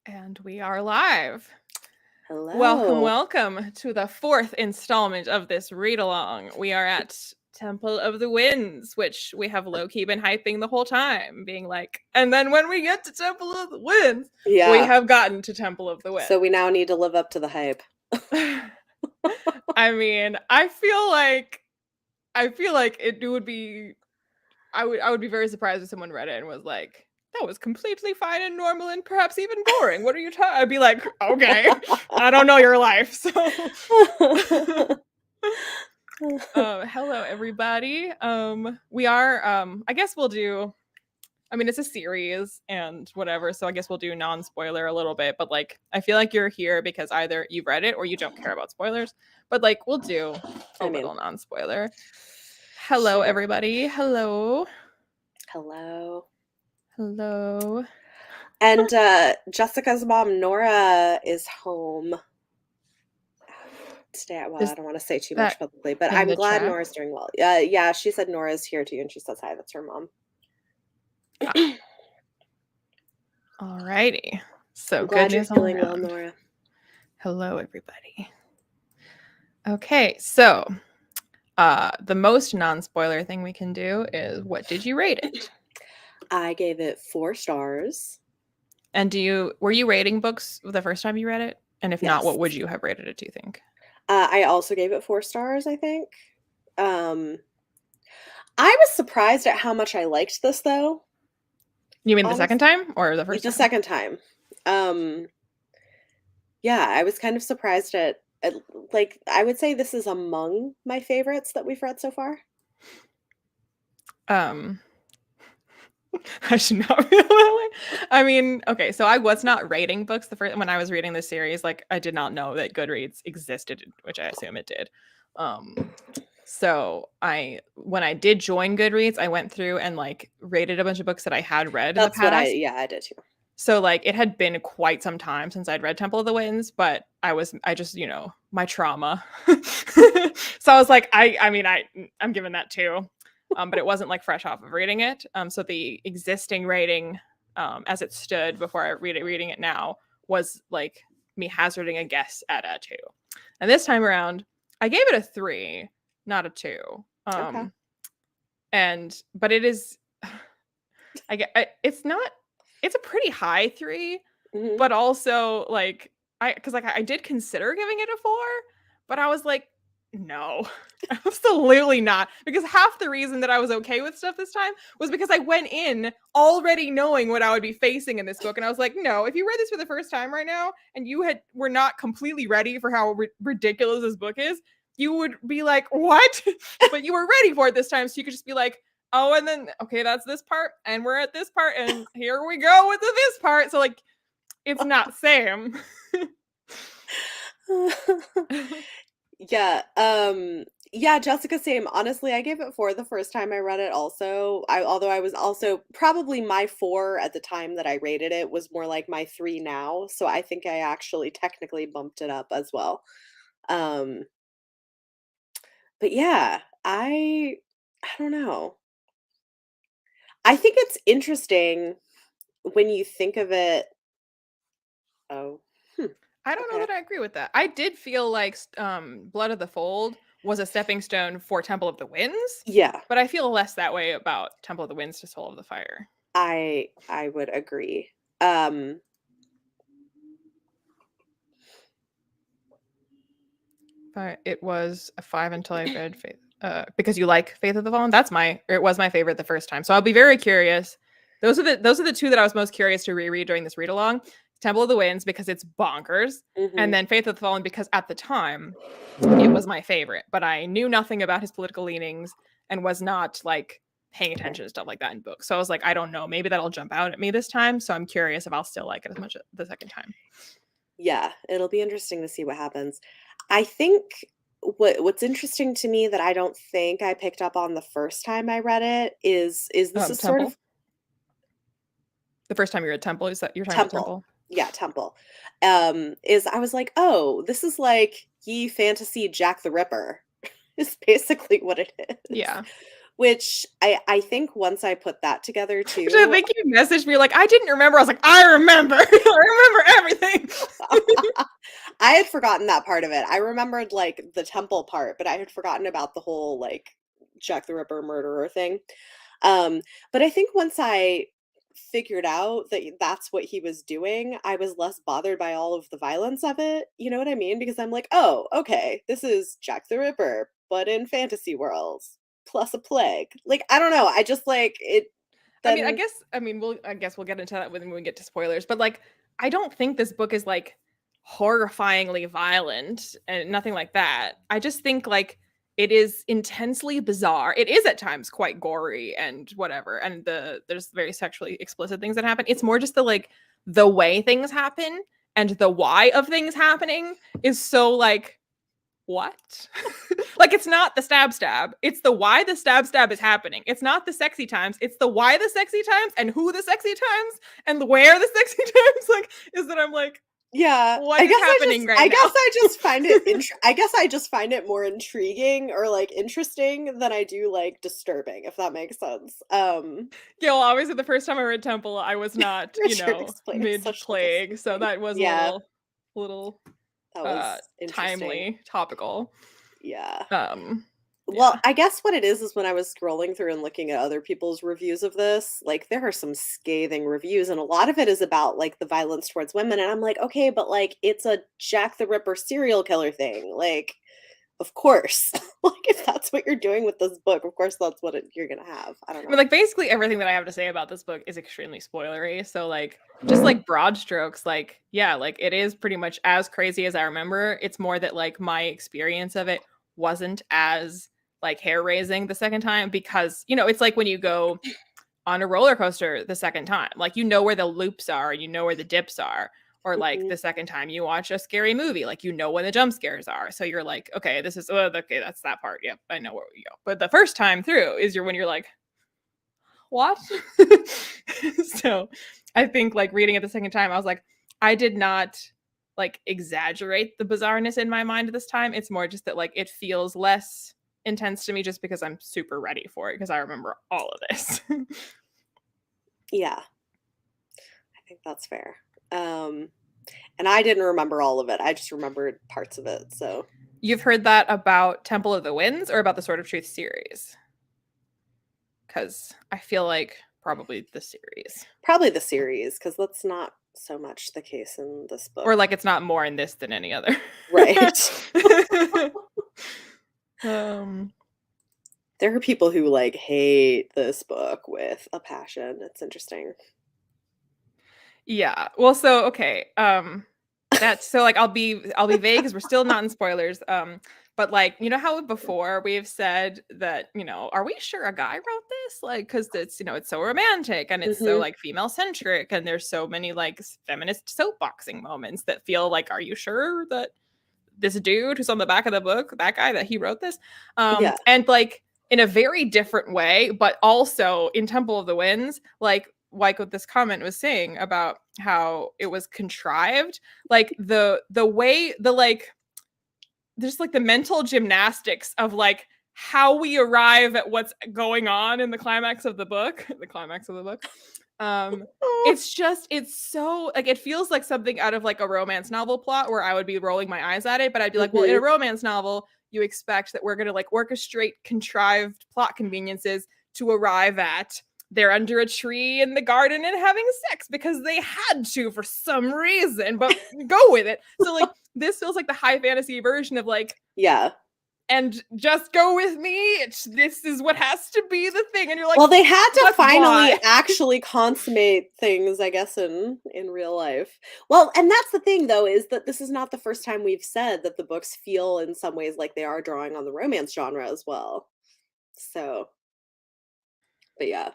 And we are live. Hello. Welcome to the fourth installment of this read along. We are at Temple of the Winds, which we have low-key been hyping the whole time, being like, and then when we get to Temple of the Winds, we Yeah. have gotten to Temple of the Winds. So we now need to live up to the hype. I mean, I feel like it would be I would be very surprised if someone read it and was like, that was completely fine and normal and perhaps even boring. What are you talking? I'd be like, okay, I don't know your life. So, hello everybody. We are. I guess we'll do. I mean, it's a series and whatever, so I guess we'll do non-spoiler a little bit. But like, I feel like you're here because either you've read it or you don't care about spoilers. But like, we'll do a little non-spoiler. Hello, Sure. everybody. Hello. Hello. Hello. And Jessica's mom, Nora, is home today. Well, I don't want to say too much publicly, but I'm glad chat? Nora's doing well. Yeah, she said Nora's here too, and she says hi. That's her mom. Alrighty. So I'm glad good you're news feeling all well, around. Nora. Hello, everybody. Okay, so the most non-spoiler thing we can do is, what did you rate it? I gave it 4 stars. And were you rating books the first time you read it? And if not, what would you have rated it, do you think? I also gave it 4 stars, I think. I was surprised at how much I liked this, though. You mean the second time or the first time? The second time. Yeah, I was kind of surprised at like, I would say this is among my favorites that we've read so far. I should not feel that way. I mean, okay, so I was not rating books when I was reading this series. Like, I did not know that Goodreads existed, which I assume it did. So when I did join Goodreads, I went through and like rated a bunch of books that I had read in the past. That's what I did too. So like it had been quite some time since I'd read Temple of the Winds, but I just, my trauma. So I was like, I'm giving that 2. But it wasn't like fresh off of reading it. So the existing rating, as it stood before I reading it now, was like me hazarding a guess at a 2. And this time around, I gave it a 3, not a 2. Okay. But it is, it's a pretty high 3, but also like I did consider giving it a 4, but I was like, no, absolutely not. Because half the reason that I was okay with stuff this time was because I went in already knowing what I would be facing in this book. And I was like, no, if you read this for the first time right now and you were not completely ready for how ridiculous this book is, you would be like, what? But you were ready for it this time. So you could just be like, oh, and then, okay, that's this part. And we're at this part. And here we go with this part. So like, it's not same. Yeah, Jessica, same. Honestly, I gave it 4 the first time I read it also. Although I was also probably my 4 at the time that I rated it was more like my 3 now. So I think I actually technically bumped it up as well. But yeah, I don't know. I think it's interesting when you think of it. Oh, I don't know that I agree with that. I did feel like Blood of the Fold was a stepping stone for Temple of the Winds. Yeah. But I feel less that way about Temple of the Winds to Soul of the Fire. I would agree. But it was a 5 until I read Faith. Because you like Faith of the Fallen. It was my favorite the first time. So I'll be very curious. Those are the 2 that I was most curious to reread during this read along. Temple of the Winds because it's bonkers, and then Faith of the Fallen because at the time it was my favorite, but I knew nothing about his political leanings and was not like paying attention to stuff like that in books. So I was like, I don't know, maybe that'll jump out at me this time. So I'm curious if I'll still like it as much the second time. Yeah, it'll be interesting to see what happens. I think what's interesting to me that I don't think I picked up on the first time I read it is this is sort of the first time you read Temple. Is that you're talking about Temple? Yeah, Temple. Is I was like, oh, this is like ye fantasy Jack the Ripper is basically what it is. Yeah. Which I think once I put that together Which I too, think you messaged me like, I didn't remember. I was like, I remember. I remember everything. I had forgotten that part of it. I remembered like the temple part, but I had forgotten about the whole like Jack the Ripper murderer thing. Um, but I think once I figured out that that's what he was doing, I was less bothered by all of the violence of it. You know what I mean? Because I'm like, oh, okay, this is Jack the Ripper, but in fantasy worlds plus a plague. Like, I don't know. I just like it. Then I guess we'll get into that when we get to spoilers. But like, I don't think this book is like horrifyingly violent and nothing like that. I just think like it is intensely bizarre. It is at times quite gory and whatever, and there's very sexually explicit things that happen. It's more just the way things happen and the why of things happening is so like what? Like it's not the stab, it's the why the stab is happening. It's not the sexy times, it's the why the sexy times and who the sexy times and where the sexy times like is that I'm like, yeah, what is happening right now? I guess I just find it I guess I just find it more intriguing or like interesting than I do like disturbing, if that makes sense. Yeah, well, obviously the first time I read Temple, I was not, Richard explained it mid such like a plague, so thing. that was Yeah, a little that was interesting. timely, topical. Yeah. Well, Yeah. I guess what it is when I was scrolling through and looking at other people's reviews of this, like there are some scathing reviews and a lot of it is about like the violence towards women and I'm like, okay, but like it's a Jack the Ripper serial killer thing. Like, of course. Like if that's what you're doing with this book, of course that's what you're going to have. I don't I mean, know. like basically everything that I have to say about this book is extremely spoilery. So like just like broad strokes, like yeah, like it is pretty much as crazy as I remember. It's more that like my experience of it wasn't as like hair raising the second time because it's like when you go on a roller coaster the second time, like you know where the loops are, you know where the dips are. Or like Mhm. the second time you watch a scary movie, like you know when the jump scares are. So you're like, okay, this is okay, that's that part. Yep, I know where we go. But the first time through is when you're like, what? So I think like reading it the second time, I was like, I did not like exaggerate the bizarreness in my mind this time. It's more just that like it feels less intense to me just because I'm super ready for it because I remember all of this. Yeah. I think that's fair. And I didn't remember all of it. I just remembered parts of it. So You've heard that about Temple of the Winds or about the Sword of Truth series? Because I feel like probably the series. probably the series, because that's not so much the case in this Or book. like it's not more in this than any other. Right. um There are people who like hate this book with a passion. It's interesting. yeah. Well, so okay. That's so like I'll be vague because we're still not in spoilers. But like how before we've said that are we sure a guy wrote this like because it's so romantic and it's so Hmm. like female centric and there's so many like feminist soapboxing moments that feel like are you sure that this dude who's on the back of the book, that guy, that he wrote this, Yeah. and like in a very different way, but also in Temple of the Winds, like what this comment was saying about how it was contrived, like the way the like there's like the mental gymnastics of like how we arrive at what's going on in the climax of the book, the climax of the book. Um, it's so like it feels like something out of like a romance novel plot where I would be rolling my eyes at it, but I'd be like, well, in a Hmm. romance novel, you expect that we're gonna like orchestrate contrived plot conveniences to arrive at they're under a tree in the garden and having sex because they had to for some reason, but go with it. So like this feels like the high fantasy version of like Yeah. and just go with me. This is what has to be the thing. And you're like, Well, they had to but finally why? actually consummate things, I guess, in real life. Well, and that's the thing though, is that this is not the first time we've said that the books feel in some ways like they are drawing on the romance genre as well. So, but yeah,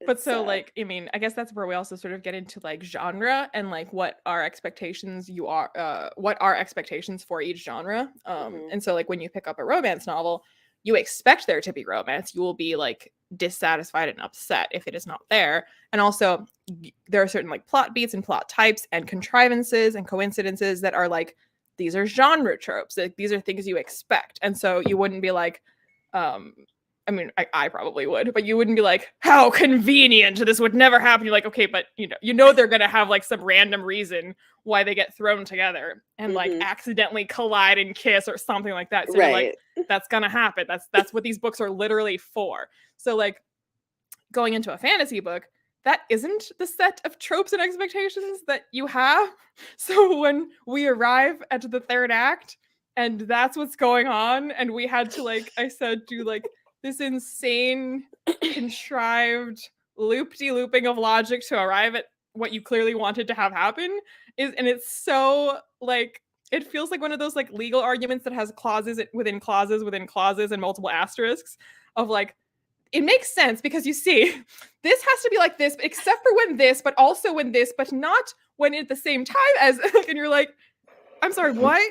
But it's so like, I mean, I guess that's where we also sort of get into like genre and like what our expectations what our expectations for each genre. mhm. And so like when you pick up a romance novel, you expect there to be romance. You will be like dissatisfied and upset if it is not there. And also there are certain like plot beats and plot types and contrivances and coincidences that are like these are genre tropes. Like these are things you expect. And so you wouldn't be like um I mean, I probably would, but you wouldn't be like, how convenient, this would never happen. You're like, okay, but you know they're gonna have like some random reason why they get thrown together and like accidentally collide and kiss or something like that. So you're like, that's gonna happen. That's what these books are literally for. So like going into a fantasy book, that isn't the set of tropes and expectations that you have. So when we arrive at the third act and that's what's going on, and we had to, like I said, do like this insane contrived loop-de-looping of logic to arrive at what you clearly wanted to have happen, and it's so like it feels like one of those like legal arguments that has clauses within clauses within clauses and multiple asterisks of like, it makes sense because you see, this has to be like this, except for when this, but also when this, but not when at the same time as, and you're like, I'm sorry, what?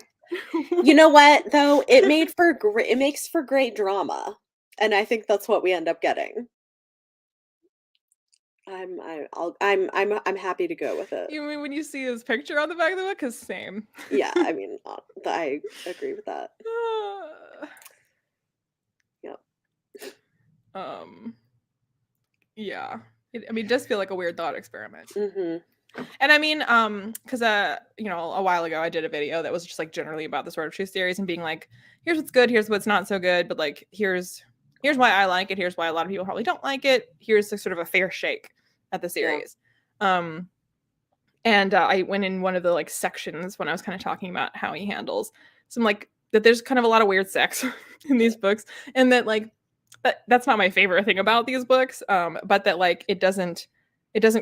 You know what though? It makes for great drama, and I think that's what we end up getting. I'm happy to go with it. You mean when you see his picture on the back of the book? Because same. Yeah, I mean, I agree with that. Yep. Yeah. It does feel like a weird thought experiment. Mm-hmm. And I mean, because a while ago I did a video that was just like generally about the Sword of Truth series and being like, here's what's good, here's what's not so good, but like here's why I like it, here's why a lot of people probably don't like it, here's sort of a fair shake at the series. Yeah. And I went in one of the like sections when I was kind of talking about how he handles some like that there's kind of a lot of weird sex in these books, and that like that's not my favorite thing about these books, but that like it doesn't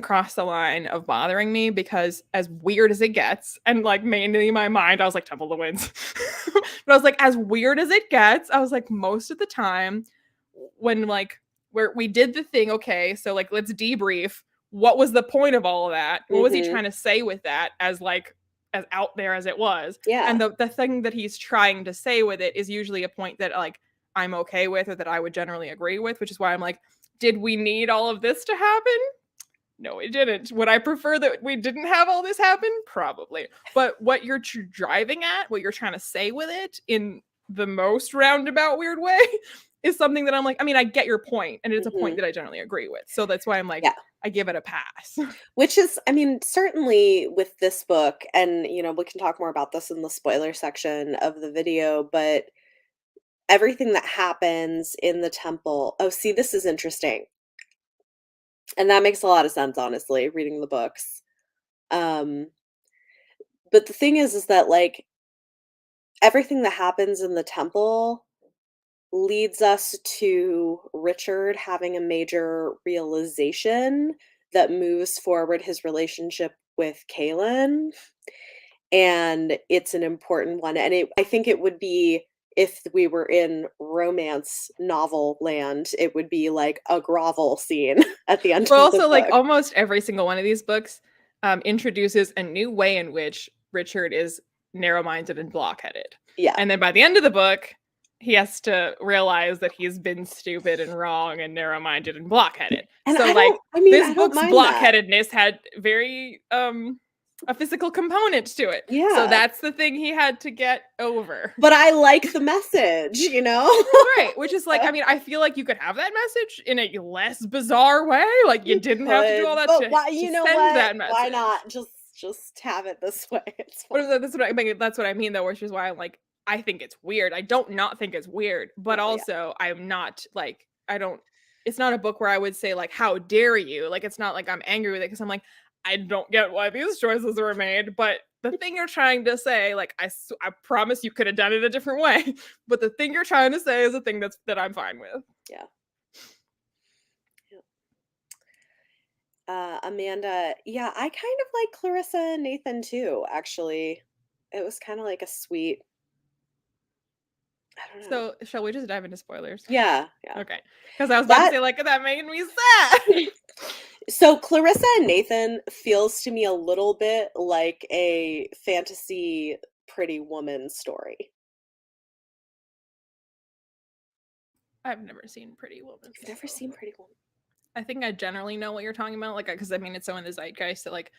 cross the line of bothering me, because as weird as it gets, and like mainly in my mind I was like Temple of the Winds, but I was like, as weird as it gets, I was like, most of the time when like where we did the thing, okay, so like let's debrief, what was the point of all of that, what was he trying to say with that, as like as out there as it was. And the thing that he's trying to say with it is usually a point that like I'm okay with, or that I would generally agree with, which is why I'm like, did we need all of this to happen? No, it didn't. Would I prefer that we didn't have all this happen? Probably. But what you're driving at, what you're trying to say with it in the most roundabout weird way is something that I'm like, I mean, I get your point, and it's a point that I generally agree with. So that's why I'm like, I give it a pass. Which is, I mean, certainly with this book, and we can talk more about this in the spoiler section of the video, but everything that happens in the temple. Oh, see, this is interesting. And that makes a lot of sense, honestly, reading the books. But the thing is that like everything that happens in the temple leads us to Richard having a major realization that moves forward his relationship with Kaylin. And it's an important one. And I think it would be, if we were in romance novel land, it would be like a grovel scene at the end but of also the book. Like almost every single one of these books introduces a new way in which Richard is narrow-minded and blockheaded. Yeah. And then by the end of the book, he has to realize that he's been stupid and wrong and narrow-minded and blockheaded. And so like this book's blockheadedness had very a physical component to it. Yeah. So that's the thing he had to get over. But I like the message, Right. Which is like, I mean, I feel like you could have that message in a less bizarre way. Like you didn't have to do all that but shit. Why, you know what? That message. Why not just have it this way? It's fine. That's what I mean though, which is why I'm like, I think it's weird. I don't not think it's weird, but also I'm not like, it's not a book where I would say like, how dare you? Like, it's not like I'm angry with it, because I'm like, I don't get why these choices were made, but the thing you're trying to say, like, I promise you could have done it a different way, but the thing you're trying to say is a thing that I'm fine with. Yeah. Amanda, yeah, I kind of like Clarissa and Nathan too, actually. It was kind of like a sweet, I don't know. So, shall we just dive into spoilers? Yeah. Okay. Because I was about to say, like, that made me sad. So Clarissa and Nathan feels to me a little bit like a fantasy Pretty Woman story. I've never seen Pretty Woman. You've never seen Pretty Woman? I think I generally know what you're talking about, like, because I mean, it's so in the zeitgeist that like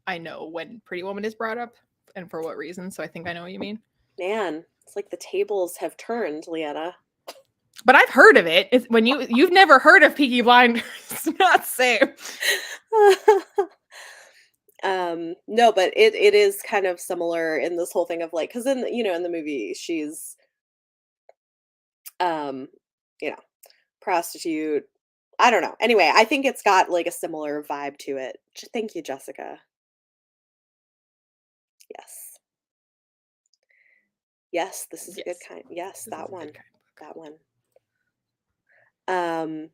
I know when Pretty Woman is brought up and for what reason. So I think I know what you mean. Man, it's like the tables have turned, Leanna. But I've heard of it. It's when you've never heard of Peaky Blinders. It's not safe. No, but it is kind of similar in this whole thing of like, because in in the movie she's um you know prostitute. I don't know. Anyway, I think it's got like a similar vibe to it. Thank you, Jessica. Yes. Yes, this is a good Yes, kind. Yes, this is that a good one. kind of book. That one. Um,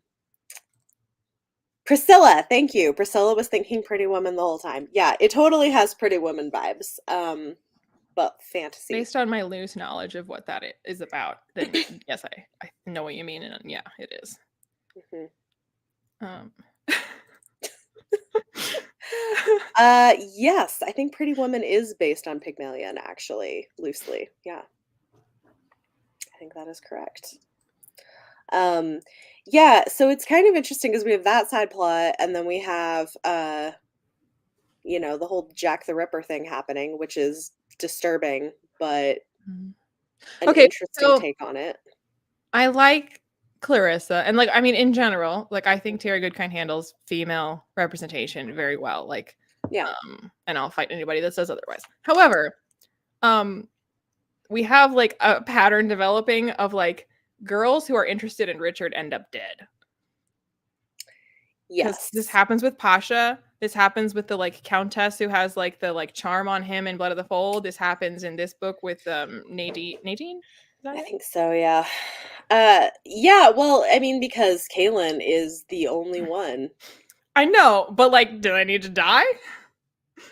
Priscilla, thank you. Priscilla was thinking Pretty Woman the whole time. Yeah, it totally has Pretty Woman vibes. But fantasy. Based on my loose knowledge of what that is about, then yes, I know what you mean, and yeah, it is. Mhm. Um, Yes, I think Pretty Woman is based on Pygmalion, actually, loosely. Yeah, I think that is correct. Um, yeah, so it's kind of interesting because we have that side plot, and then we have the whole Jack the Ripper thing happening, which is disturbing, but Mhm. an Okay, interesting so take on it. I like Clarissa, and like I mean, in general, like I think Mhm. Terry Goodkind handles female representation very well. Like, Yeah. and I'll fight anybody that says otherwise. However, um, we have like a pattern developing of like girls who are interested in Richard end up dead. Because this Yes. happens with Pasha. This happens with the like countess who has like the like charm on him in Blood of the Fold. This happens in this book with Nadine. Nadine? Is that her I name? think so, yeah. Yeah, well, I mean, because Kaylin is the only one. I know, but like, do I need to die?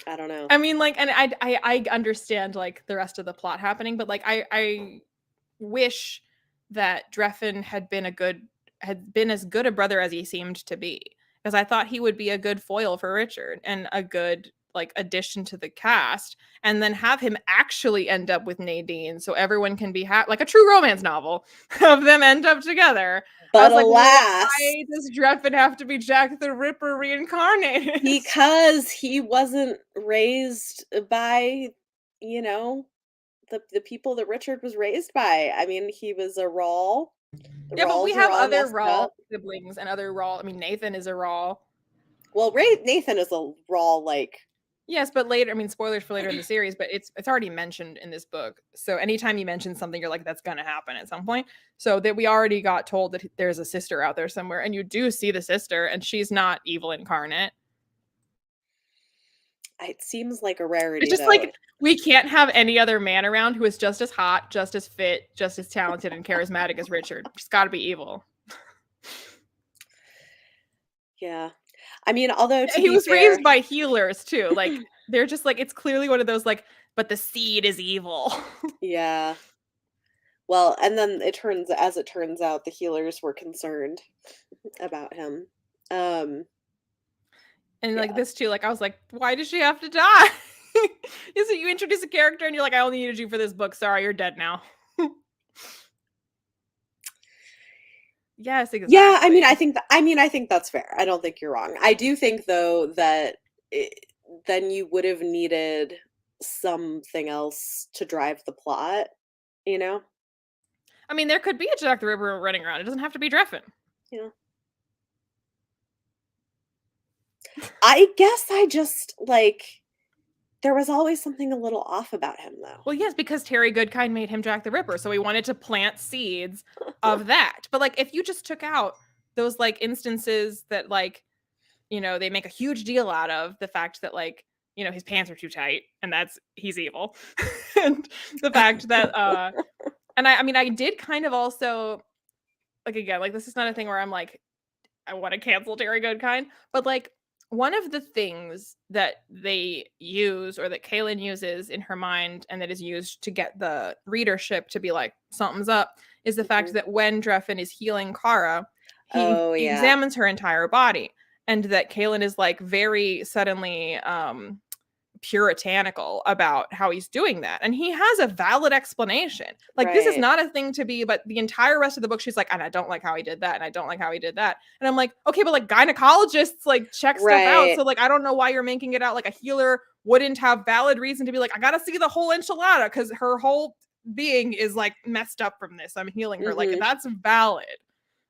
I don't know. I mean, like, and I understand like the rest of the plot happening, but like I wish that Dreffin had been as good a brother as he seemed to be. Because I thought he would be a good foil for Richard and a good like addition to the cast, and then have him actually end up with Nadine so everyone can be like a true romance novel of them end up together. I But was like, alas, why does Dreffin have to be Jack the Ripper reincarnated? because he wasn't raised by, you know, the people that Richard was raised by. I mean, he was a Rawl. The Yeah, but we Rawls are have all other messed Raw up. siblings and other Raw. I mean, Nathan is a Raw. Well, Ray Nathan is a Rawl, like, Yes, but later, I mean, spoilers for later in the series, but it's already mentioned in this book. So anytime you mention something, you're like, that's gonna happen at some point. So that we already got told that there's a sister out there somewhere, and you do see the sister, and she's not evil incarnate. it seems like a It's rarity, just though. like we can't have any other man around who is just as hot, just as fit, just as talented and charismatic as Richard. Just got to be evil. Yeah. I mean, although to He be was fair, raised by healers too. Like they're just like it's clearly one of those like, but the seed is evil. yeah. Well, and then as it turns out, the healers were concerned about him. Um, And like yeah. this too, like I was like, why does she have to die? Is it you introduce a character and you're like, I only needed you for this book. Sorry, you're dead now. Yes, Yeah, I mean, exactly. I think that's fair. I don't think you're wrong. I do think though that then you would have needed something else to drive the plot, you know? I mean, there could be a Jack the Ripper running around. It doesn't have to be Dreffin. Yeah. I guess I just like there was always something a little off about him though. Well, yes, because Terry Goodkind made him Jack the Ripper, so we wanted to plant seeds of that. But like, if you just took out those like instances that like they make a huge deal out of the fact that like his pants are too tight and he's evil, and the fact that and I mean I did kind of also like again like this is not a thing where I'm like I want to cancel Terry Goodkind, but like one of the things that they use or that Kaylin uses in her mind and that is used to get the readership to be like something's up is the fact Mhm. that when Dreffin is healing Kara, Oh he yeah. examines her entire body, and that Kaylin is like very suddenly puritanical about how he's doing that. And he has a valid explanation. Like, this is Right. not a thing to be, but the entire rest of the book, she's like, and I don't like how he did that. And I don't like how he did that. And I'm like, okay, but like gynecologists like check stuff out. Right. So like, I don't know why you're making it out like a healer wouldn't have valid reason to be like, I gotta see the whole enchilada because her whole being is like messed up from this. I'm healing her. Like, Mhm. that's valid.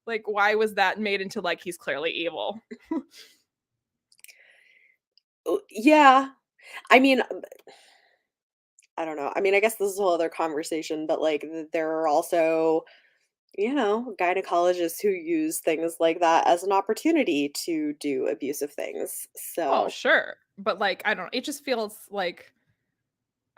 Like, why was that made into like he's clearly evil? Yeah. I mean, I don't know. I mean, I guess this is a whole other conversation, but like there are also, gynecologists who use things like that as an opportunity to do abusive things. Oh, So, sure. But like, I don't, it just feels like,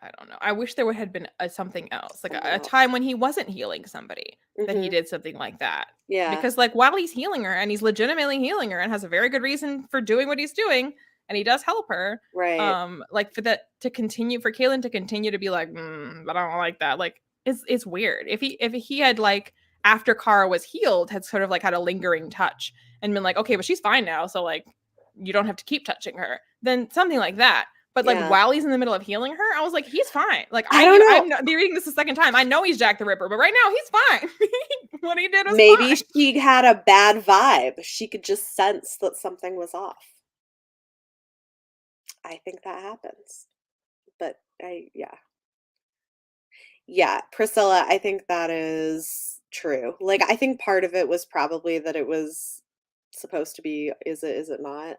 I don't know. I wish there would had been something else, like something a else. time when he wasn't healing somebody that he Mhm. did something like that. Yeah. Because like while he's healing her and he's legitimately healing her and has a very good reason for doing what he's doing and he does help her, Right. like for that to continue for Kaylin to continue to be like, but I don't like that. Like it's weird. If he had like after Kara was healed had sort of like had a lingering touch and been like, okay, but she's fine now, so like you don't have to keep touching her, then something like that. But like Yeah. while he's in the middle of healing her, I was like, he's fine. Like I don't know. I'm not reading this the second time. I know he's Jack the Ripper, but right now he's fine. What he did was Maybe fine. she had a bad vibe. She could just sense that something was off. I think that happens. But yeah. Yeah, Priscilla, I think that is true. Like, I think part of it was probably that it was supposed to be, is it not?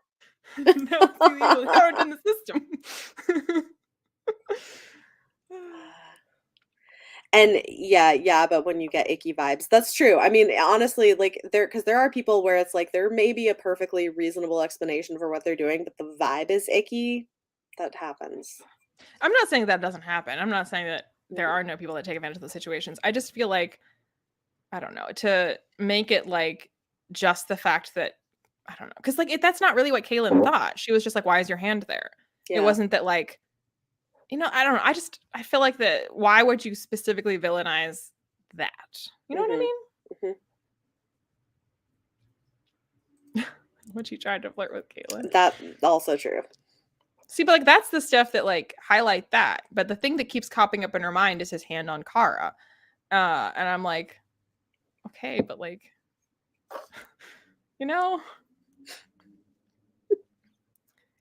No, it's the evil inherent in the system. And yeah, but when you get icky vibes, that's true. I mean, honestly, like because there are people where it's like there may be a perfectly reasonable explanation for what they're doing, but the vibe is icky. That happens. I'm not saying that doesn't happen. I'm not saying that there Mhm. are no people that take advantage of the situations. I just feel like I don't know, to make it like just the fact that I don't know, because like that's not really what Kaylin thought. She was just like, "Why is your hand there?" It Yeah. wasn't that like I don't know. I feel like that. Why would you specifically villainize that? You know what Mhm. I Mhm. mean? When she tried to flirt with Caitlyn. That also true. See, but like that's the stuff that like highlight that. But the thing that keeps popping up in her mind is his hand on Kara, and I'm like, okay, but like, you know,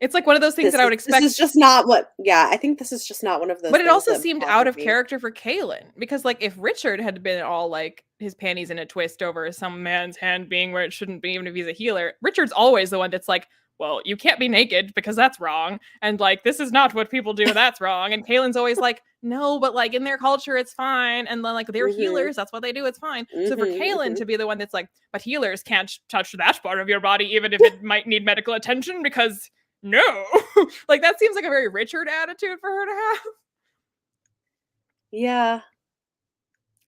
it's like one of those things that I would This is expect. just not what I think this is just not one of those But it things also that seemed out bothered of me. character for Kaylin because, like, if Richard had been all like his panties in a twist over some man's hand being where it shouldn't be, even if he's a healer, Richard's always the one that's like, well, you can't be naked because that's wrong. And like, this is not what people do. That's wrong. And Kaylin's always like, no, but like in their culture, it's fine. And then like they're Mhm. healers. That's what they do. It's fine. So for Mhm. Kaylin Mhm. to be the one that's like, but healers can't touch that part of your body, even if it might need medical attention because no, like that seems like a very Richard attitude for her to have. Yeah.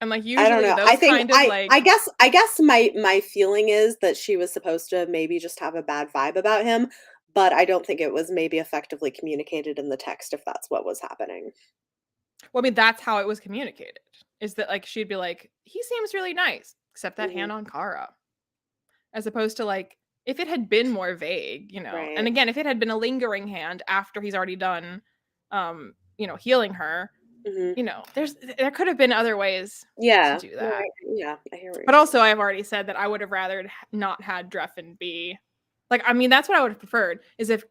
And, like, I don't usually know. I those think kind of, like I guess my feeling is that she was supposed to maybe just have a bad vibe about him, but I don't think it was maybe effectively communicated in the text if that's what was happening. well, I mean, that's how it was communicated, is that, like, she'd be like, "He seems really nice, except that Mhm. hand on Kara." As opposed to, like, if it had been more vague, and Right. again, if it had been a lingering hand after he's already done, healing her, Mhm. there could have been other ways to Yeah. do No, that. I hear what you're But saying. also, I've already said that I would have rather not had Dreffen be like, I mean, that's what I would have preferred is if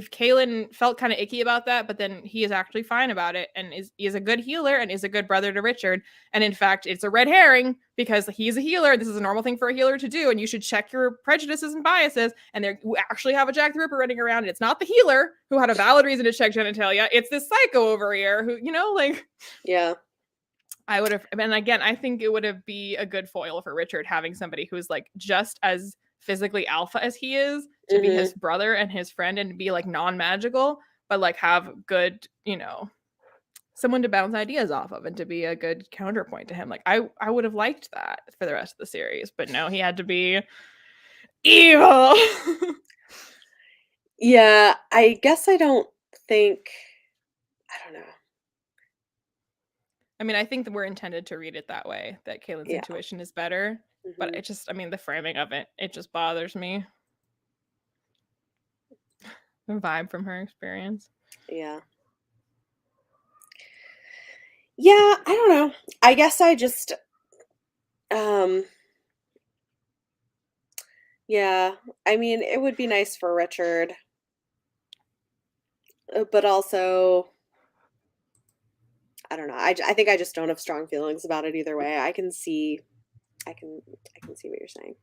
Kalen felt kind of icky about that, but then he is actually fine about it and is a good healer and is a good brother to Richard. And in fact, it's a red herring because he's a healer. This is a normal thing for a healer to do, and you should check your prejudices and biases. And we actually have a Jack the Ripper running around, and it's not the healer who had a valid reason to check genitalia. It's this psycho over here who, like Yeah. I would have, and again, I think it would have be a good foil for Richard having somebody who's like just as physically alpha as he is to be his Mhm. brother and his friend and be like non-magical, but like have good, someone to bounce ideas off of and to be a good counterpoint to him. Like I would have liked that for the rest of the series, but no, he had to be evil. Yeah, I guess I don't think I don't know. I mean, I think that we're intended to read it that way, that Kaylin's Yeah. intuition is better, but Mhm. I mean, the framing of it, it just bothers me. The vibe from her experience. Yeah. Yeah, I don't know. I guess I just um yeah, I mean, it would be nice for Richard, but also I don't know. I think I just don't have strong feelings about it either way. I can I can see what you're saying.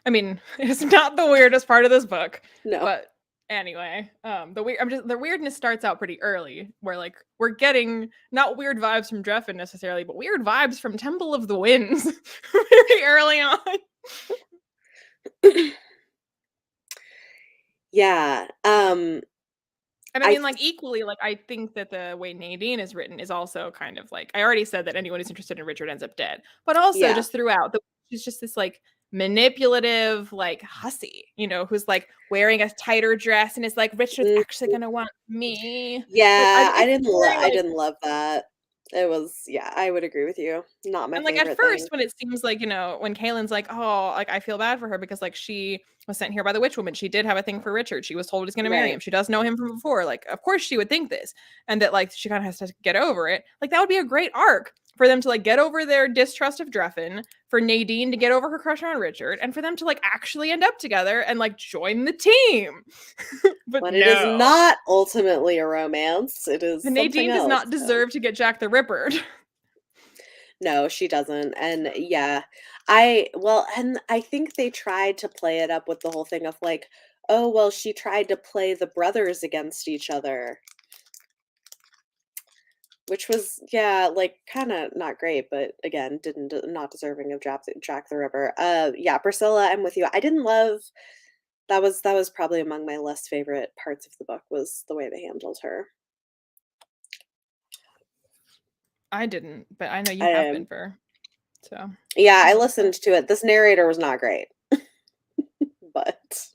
I mean, it's not the weirdest part of this book, No. but anyway, the weirdness starts out pretty early, where like we're getting not weird vibes from Dreffin necessarily, but weird vibes from Temple of the Winds very early on. Yeah. And I I mean, like equally, like I think that the way Nadine is written is also kind of like I already said that anyone who's interested in Richard ends up dead, but also yeah. just throughout, she's just this like manipulative, like hussy, who's like wearing a tighter dress and is like Richard's Mm, actually gonna want me. Like yeah, it's very I like didn't love that. It was, yeah, I would agree with you. Not my and like at favorite thing. first when it seems like, when Kaylin's like, oh, like I feel bad for her because like she was sent here by the witch woman. She did have a thing for Richard. She was told he's gonna marry Right. him. She does know him from before. Like, of course she would think this. And that like she kind of has to get over it. Like that would be a great arc for them to like get over their distrust of Dreffin, for Nadine to get over her crush on Richard, and for them to like actually end up together and like join the team. But But it is no. not ultimately a romance. It is something Nadine does else. not So. deserve to get Jack the Ripper. No, she doesn't. And yeah, well, and I think they tried to play it up with the whole thing of like, oh, well, she tried to play the brothers against each other, which was, yeah, like kind of not great, but again, didn't not deserving of Jack the Ripper. Yeah, Priscilla, I'm with you. I didn't love that was probably among my less favorite parts of the book was the way they handled her. I didn't, but I know you have been Um, for so yeah, I I'm listened upset. to it. This narrator was not great, but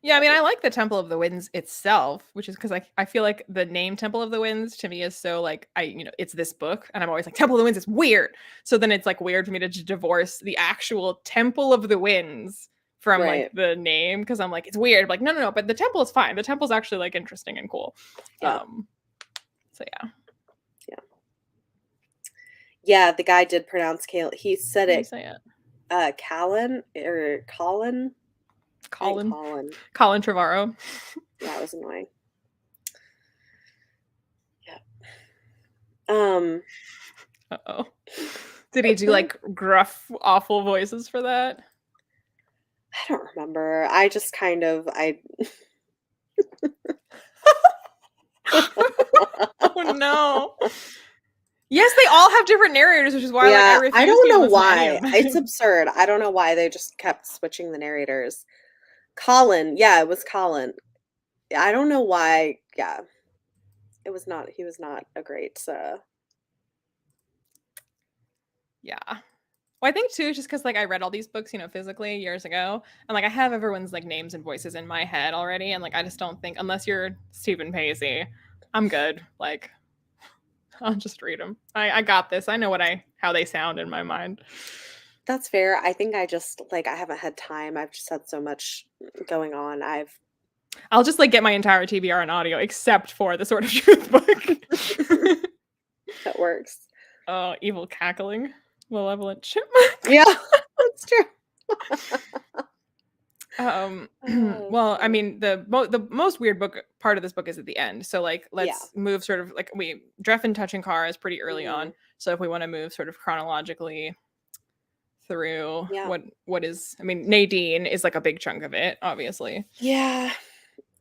Yeah, I mean, I like the Temple of the Winds itself, which is because I feel like the name Temple of the Winds to me is so like it's this book, and I'm always like Temple of the Winds is weird. So then it's like weird for me to divorce the actual Temple of the Winds from like right. the name because I'm like it's weird. I'm like no, no, no, but the temple is fine. The temple's actually like interesting and cool. Yeah. So yeah, Yeah. Yeah, the guy did pronounce Kale. He said how do you it say it? Callan or Colin. I think Colin, Colin. Colin Trevorrow. Yeah, it was annoying. Yeah. Um, Uh-oh. Did he do like gruff, awful voices for that? I don't remember. I just kind of I Oh no. Yes, they all have different narrators, which is why like I Yeah, I refuse to don't even know listen to any of why. It's them. absurd. I don't know why they just kept switching the narrators. Colin, yeah, it was Colin. I don't know why. Yeah, it was not. He was not a great. Yeah. Well, I think too, just because like I read all these books, physically years ago, and like I have everyone's like names and voices in my head already, and like I just don't think unless you're Stephen Pacey, I'm good. Like I'll just read them. I got this. I know how they sound in my mind. That's fair. I think I just like I haven't had time. I've just had so much going on. I'll just like get my entire TBR on audio except for the Sword of Truth book. That works. Oh, evil cackling, malevolent chipmunk. Yeah, that's true. Oh, Well, I funny. mean, the most weird book part of this book is at the end. So like, Yeah. let's move sort of like Dreffin touching Kara is pretty early Hmm. on. So if we want to move sort of chronologically through Yeah. what is, I mean, Nadine is like a big chunk of it, obviously. Yeah.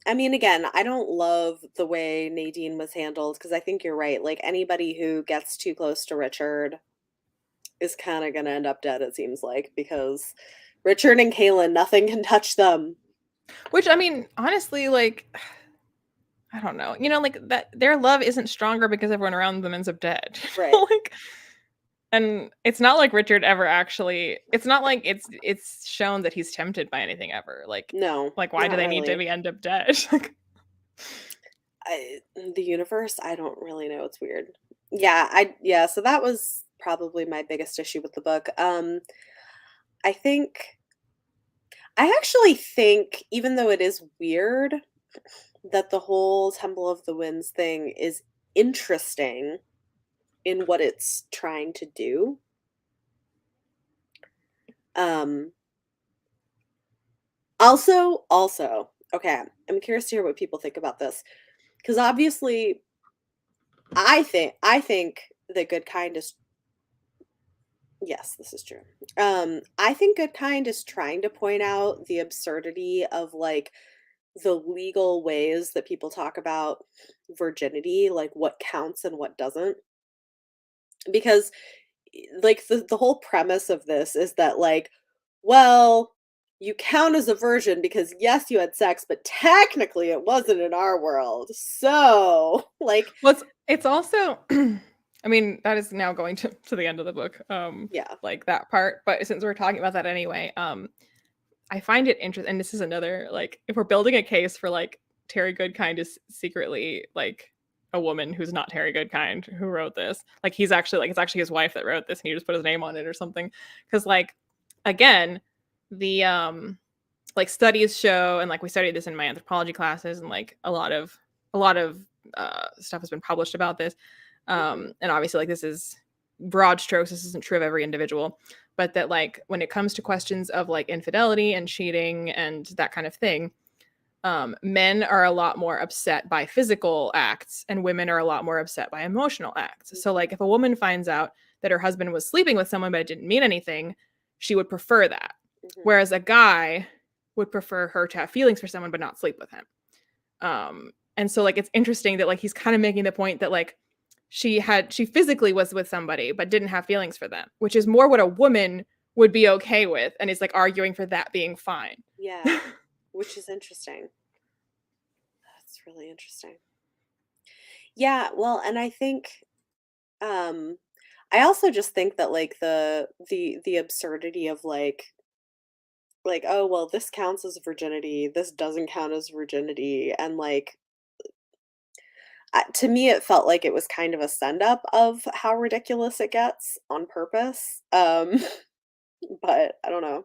I mean, again, I don't love the way Nadine was handled because I think you're right. Like anybody who gets too close to Richard is kind of going to end up dead, it seems like, because Richard and Kaylin, nothing can touch them. Which I mean, honestly, like I don't know, like that their love isn't stronger because everyone around them ends up dead. Right. Like and it's not like Richard ever actually it's not like it's shown that he's tempted by anything ever. No, Like why do not they need to really. be end up dead? Like, The universe, I don't really know. It's weird. So that was probably my biggest issue with the book. I think I actually think even though it is weird that the whole Temple of the Winds thing is interesting in what it's trying to do. Um also, okay, I'm curious to hear what people think about this because obviously I think that Good Kind is yes, this is true. I think Good Kind is trying to point out the absurdity of like the legal ways that people talk about virginity, like what counts and what doesn't. Because like the whole premise of this is that like, well, you count as a virgin because yes, you had sex, but technically it wasn't in our world. So, like, Well, it's also I mean, that is now going to the end of the book, yeah. like that part. But since we're talking about that anyway, I find it interesting, and this is another like if we're building a case for like Terry Goodkind is secretly like a woman who's not Terry Goodkind who wrote this. Like he's actually like it's actually his wife that wrote this, and he just put his name on it or something. Because like again, the like studies show, and like we studied this in my anthropology classes, and like a lot of stuff has been published about this. Mhm. And obviously, like this is broad strokes. This isn't true of every individual, but that like when it comes to questions of like infidelity and cheating and that kind of thing, men are a lot more upset by physical acts and women are a lot more upset by emotional acts. So like Mhm. if a woman finds out that her husband was sleeping with someone but it didn't mean anything, she would prefer that. Mhm. Whereas a guy would prefer her to have feelings for someone but not sleep with him. And so like it's interesting that like he's kind of making the point that like she physically was with somebody but didn't have feelings for them, which is more what a woman would be okay with, and is like arguing for that being fine. Yeah, which is interesting. That's really interesting. Yeah, well, and I think um I also just think that like the absurdity of like oh well this counts as virginity, this doesn't count as virginity and like to me it felt like it was kind of a send up of how ridiculous it gets on purpose. But I don't know.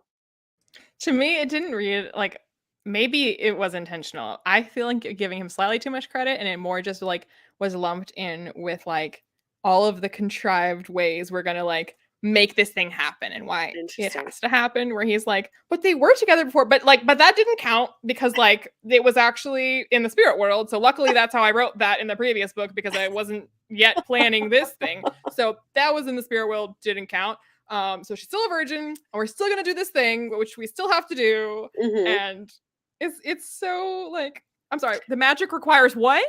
To me, it didn't read like maybe it was intentional. I feel like you're giving him slightly too much credit, and it more just like was lumped in with like all of the contrived ways we're gonna like make this thing happen and why it Interesting. has to happen. Where he's like, but they were together before, but that didn't count because like it was actually in the spirit world. So luckily that's how I wrote that in the previous book because I wasn't yet planning this thing. So that was in the spirit world, didn't count. So she's still a virgin, and we're still gonna do this thing, which we still have to do. Mhm. And it's so like I'm sorry, the magic requires what?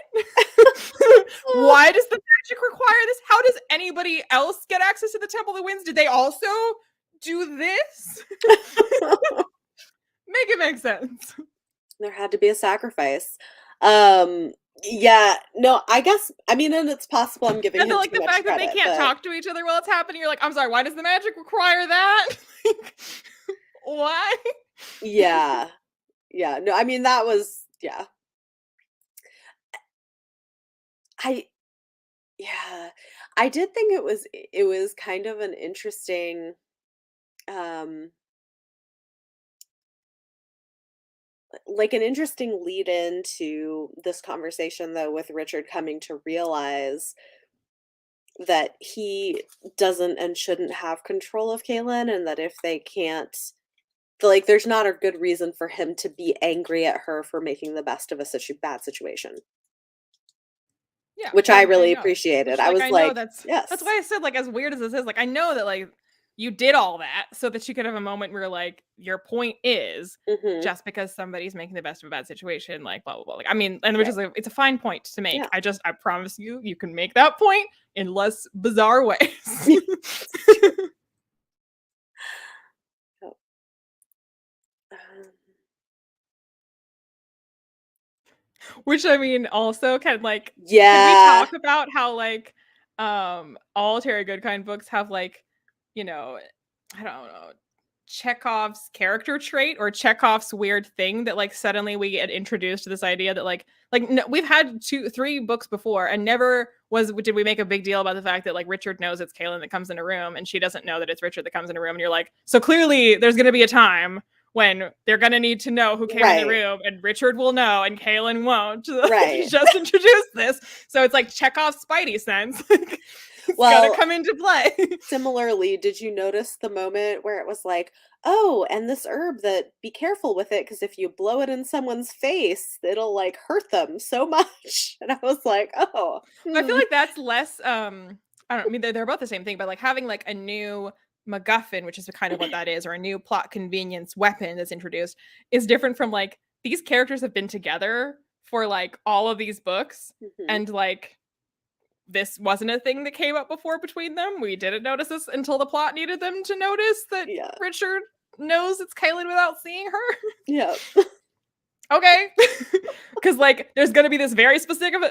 Why does the magic require this? How does anybody else get access to the Temple of the Winds? Did they also do this? Make it make sense. There had to be a sacrifice. Yeah, no, I guess I mean, and it's possible I'm giving And then him like too the much fact that they credit, can't but talk to each other while it's happening, you're like, I'm sorry, why does the magic require that? Why? yeah. Yeah, no, I mean, that was yeah. I yeah. I did think it was kind of an interesting, um, like, an interesting lead in to this conversation, though, with Richard coming to realize that he doesn't and shouldn't have control of Kaylin, and that if they can't like, there's not a good reason for him to be angry at her for making the best of a bad situation, Yeah, which I and I really know. appreciated. Which, I like, was I know like, that's "Yes." why I said, like, as weird as this is, like, I know that, like, you did all that so that you could have a moment where, like, your point is Mhm. just because somebody's making the best of a bad situation, like, blah, blah, blah. Like, I mean, and which Right. is it's a fine point to make. Yeah. I promise you, you can make that point in less bizarre ways. This is true. Oh, um, Which I mean, also can we yeah. talk about how like all Terry Goodkind books have like, you know, I don't know, Chekhov's character trait or Chekhov's weird thing that like suddenly we get introduced to this idea that like no, we've had 2 3 books before and never was did we make a big deal about the fact that like Richard knows it's Kaylin that comes in a room and she doesn't know that it's Richard that comes in a room, and you're like, so clearly there's going to be a time when they're gonna need to know who came in the Right. room, and Richard will know, and Kaylin won't. You Right. just introduced this, so it's like Chekhov's Spidey sense. It's gotta Well, come into play. similarly, did you notice the moment where it was like, oh, and this herb that be careful with it because if you blow it in someone's face, it'll like hurt them so much. And I was like, oh, I feel like that's less, I don't I mean, they're both the same thing, but, like, having, like, a new MacGuffin, which is kind of what that is, or a new plot convenience weapon that's introduced, is different from, like, these characters have been together for, like, all of these books, hmm and, like, this wasn't a thing that came up before between them. We didn't notice this until the plot needed them to notice that yeah, Richard knows it's Kaylin without seeing her. yeah, Okay. Because, like, there's gonna be this very specific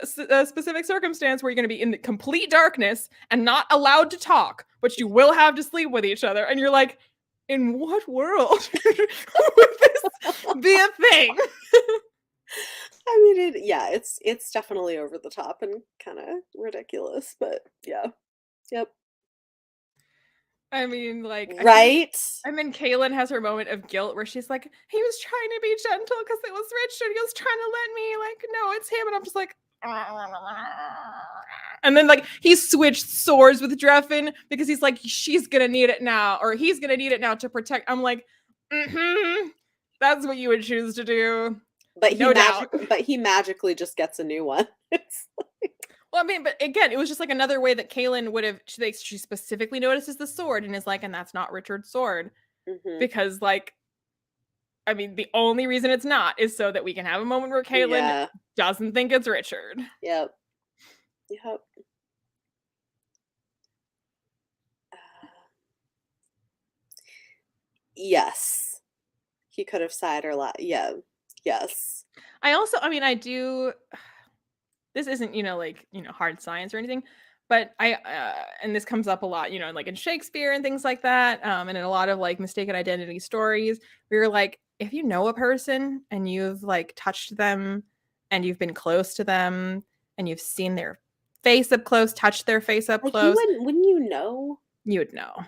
circumstance where you're gonna be in the complete darkness and not allowed to talk, but you will have to sleep with each other, and you're like, "In what world would this be a thing?" I mean, yeah, it's definitely over the top and kind of ridiculous, but yeah, yep, I mean, like, I think right, and then Kaylin has her moment of guilt where she's like, "He was trying to be gentle because it was Richard. He was trying to let me, like, no, it's him." And I'm just like, and then, like, he switched swords with Dreffin because he's like, she's gonna need it now, or he's gonna need it now to protect. I'm like, that's what you would choose to do. No doubt. but he magically just gets a new one. It's Well, I mean, but again, it was just like another way that Kaylin would have. She specifically notices the sword and is like, and that's not Richard's sword hmm because, like, I mean, the only reason it's not is so that we can have a moment where Kaylin yeah, doesn't think it's Richard. yep, yep. Uh, yes, he could have sighed or laughed. Yeah, yes. I also, I mean, I do. This isn't, like, hard science or anything, but and this comes up a lot, like in Shakespeare and things like that, and in a lot of like mistaken identity stories, where you're like, if you know a person and you've like touched them and you've been close to them and you've seen their face up close, touched their face up Like you close, wouldn't you know? you would know. I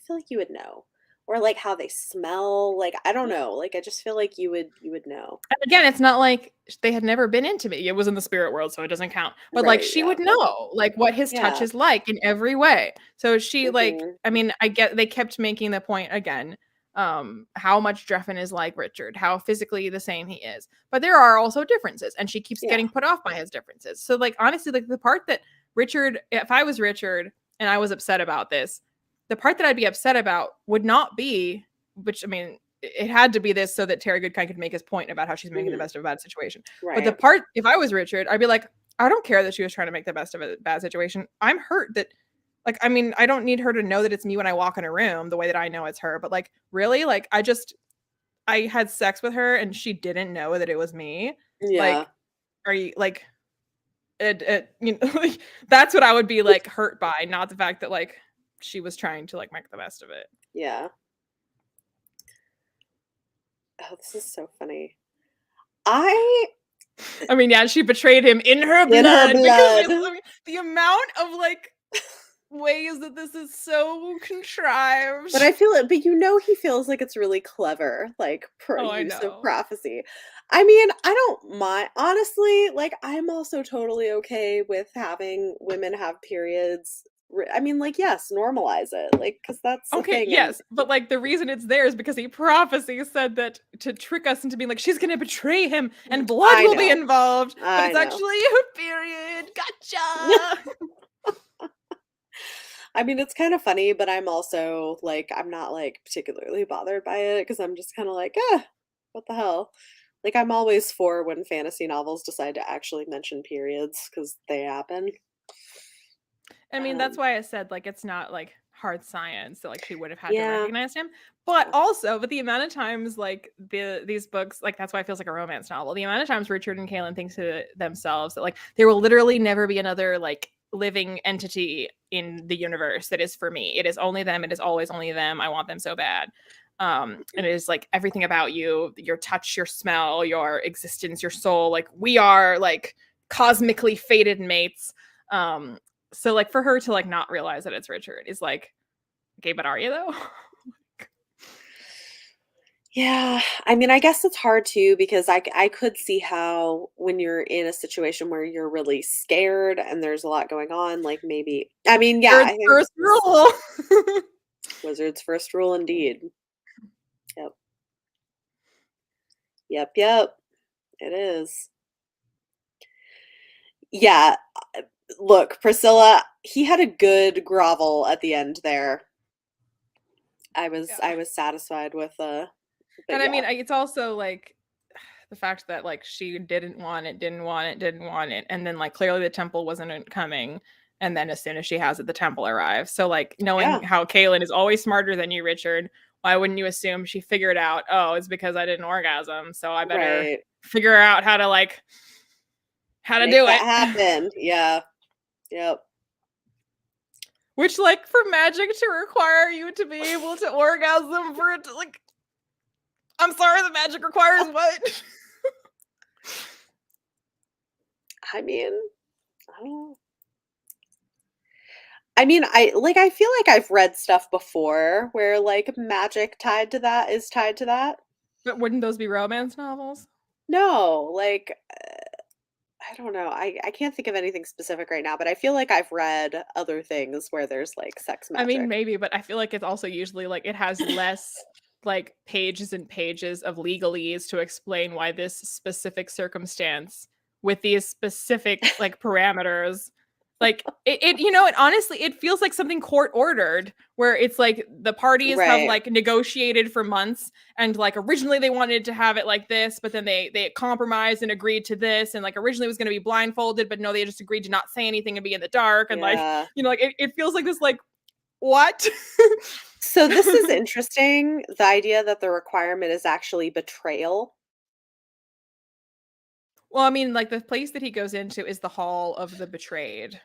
feel like you would know. Or like how they smell, like I don't know. Like I just feel like you would know. And again, it's not like they had never been into me. It was in the spirit world, so it doesn't count. But like Right, she yeah. would know like what his touch Yeah. is like in every way. So she like Mhm. I mean, I get they kept making the point again, how much Dreffin is like Richard, how physically the same he is. But there are also differences, and she keeps Yeah. getting put off by his differences. So like honestly, like the part that Richard, if I was Richard and I was upset about this, the part that I'd be upset about would not be, which I mean, it had to be this so that Terry Goodkind could make his point about how she's making the Mhm. best of a bad situation. But the Right. part, if I was Richard, I'd be like, I don't care that she was trying to make the best of a bad situation. I'm hurt that, like, I mean, I don't need her to know that it's me when I walk in a room the way that I know it's her. But like, really, like, I had sex with her and she didn't know that it was me. Yeah. Like, are you like, like, that's what I would be like hurt by, not the fact that like she was trying to like make the best of it. Yeah. Oh, this is so funny. I I mean, yeah, she betrayed him in her in her blood because blood. I mean, the amount of like ways that this is so But I contrived. feel it, but you know he feels like it's really clever, like Oh, I use of know. prophecy. I mean, I don't mind honestly, like I'm also totally okay with having women have periods. I mean, like yes, normalize it. Like cuz that's the Okay, thing and yes, but like the reason it's there is because a prophecy said that to trick us into being like she's gonna betray him and blood I will be know. involved, but I it's know. actually a period. Gotcha. I mean, it's kind of funny, but I'm also like I'm not like particularly bothered by it because I'm just kind of like, what the hell? Like I'm always for when fantasy novels decide to actually mention periods because they happen. I mean, that's Um, why I said, like, it's not, like, hard science that, like, she would have had to yeah, recognize him, but yeah, also but the amount of times, like, these books like, that's why it feels like a romance novel. The amount of times Richard and Kaylin think to themselves that, like, there will literally never be another, like, living entity in the universe that is for me. It is only them, it is always only them, I want them so bad. And it is, like, everything about you, your touch, your smell, your existence, your soul, like, we are, like, cosmically fated mates. So like for her to like not realize that it's Richard is like, okay, but are you though? yeah. I mean, I guess it's hard too because I could see how when you're in a situation where you're really scared and there's a lot going on, like maybe. I mean, yeah, Wizard's I think first rule. Wizard's first rule indeed. Yep, yep. It is. Yeah. Look, Priscilla, he had a good grovel at the end there. Yeah. I was satisfied with but And I yeah. mean, it's also like the fact that like she didn't want it, didn't want it, didn't want it, and then like clearly the temple wasn't coming, and then as soon as she has it, the temple arrives. So like knowing Yeah. how Kaylin is always smarter than you, Richard, why wouldn't you assume she figured out? Oh, it's because I didn't orgasm, so I better Right. figure out how to like how to Make do that it. happen. Yeah. Yep. Which like for magic to require you to be able to orgasm for it to like. I'm sorry, the magic requires what? I mean, I don't I mean, I feel like I've read stuff before where like magic tied to that is tied to that. But wouldn't those be romance novels? No, like I don't know. I can't think of anything specific right now, but I feel like I've read other things where there's like sex I mean, magic. maybe, but I feel like it's also usually like it has less like pages and pages of legalese to explain why this specific circumstance with these specific like parameters. Like it honestly it feels like something court ordered where it's like the parties have Right. like negotiated for months and like originally they wanted to have it like this, but then they compromised and agreed to this, and like originally it was going to be blindfolded, but no, they just agreed to not say anything and be in the dark, and like Yeah. like it feels like this like what? So this is interesting, the idea that the requirement is actually betrayal. Well, I mean, like, the place that he goes into is the Hall of the Betrayed,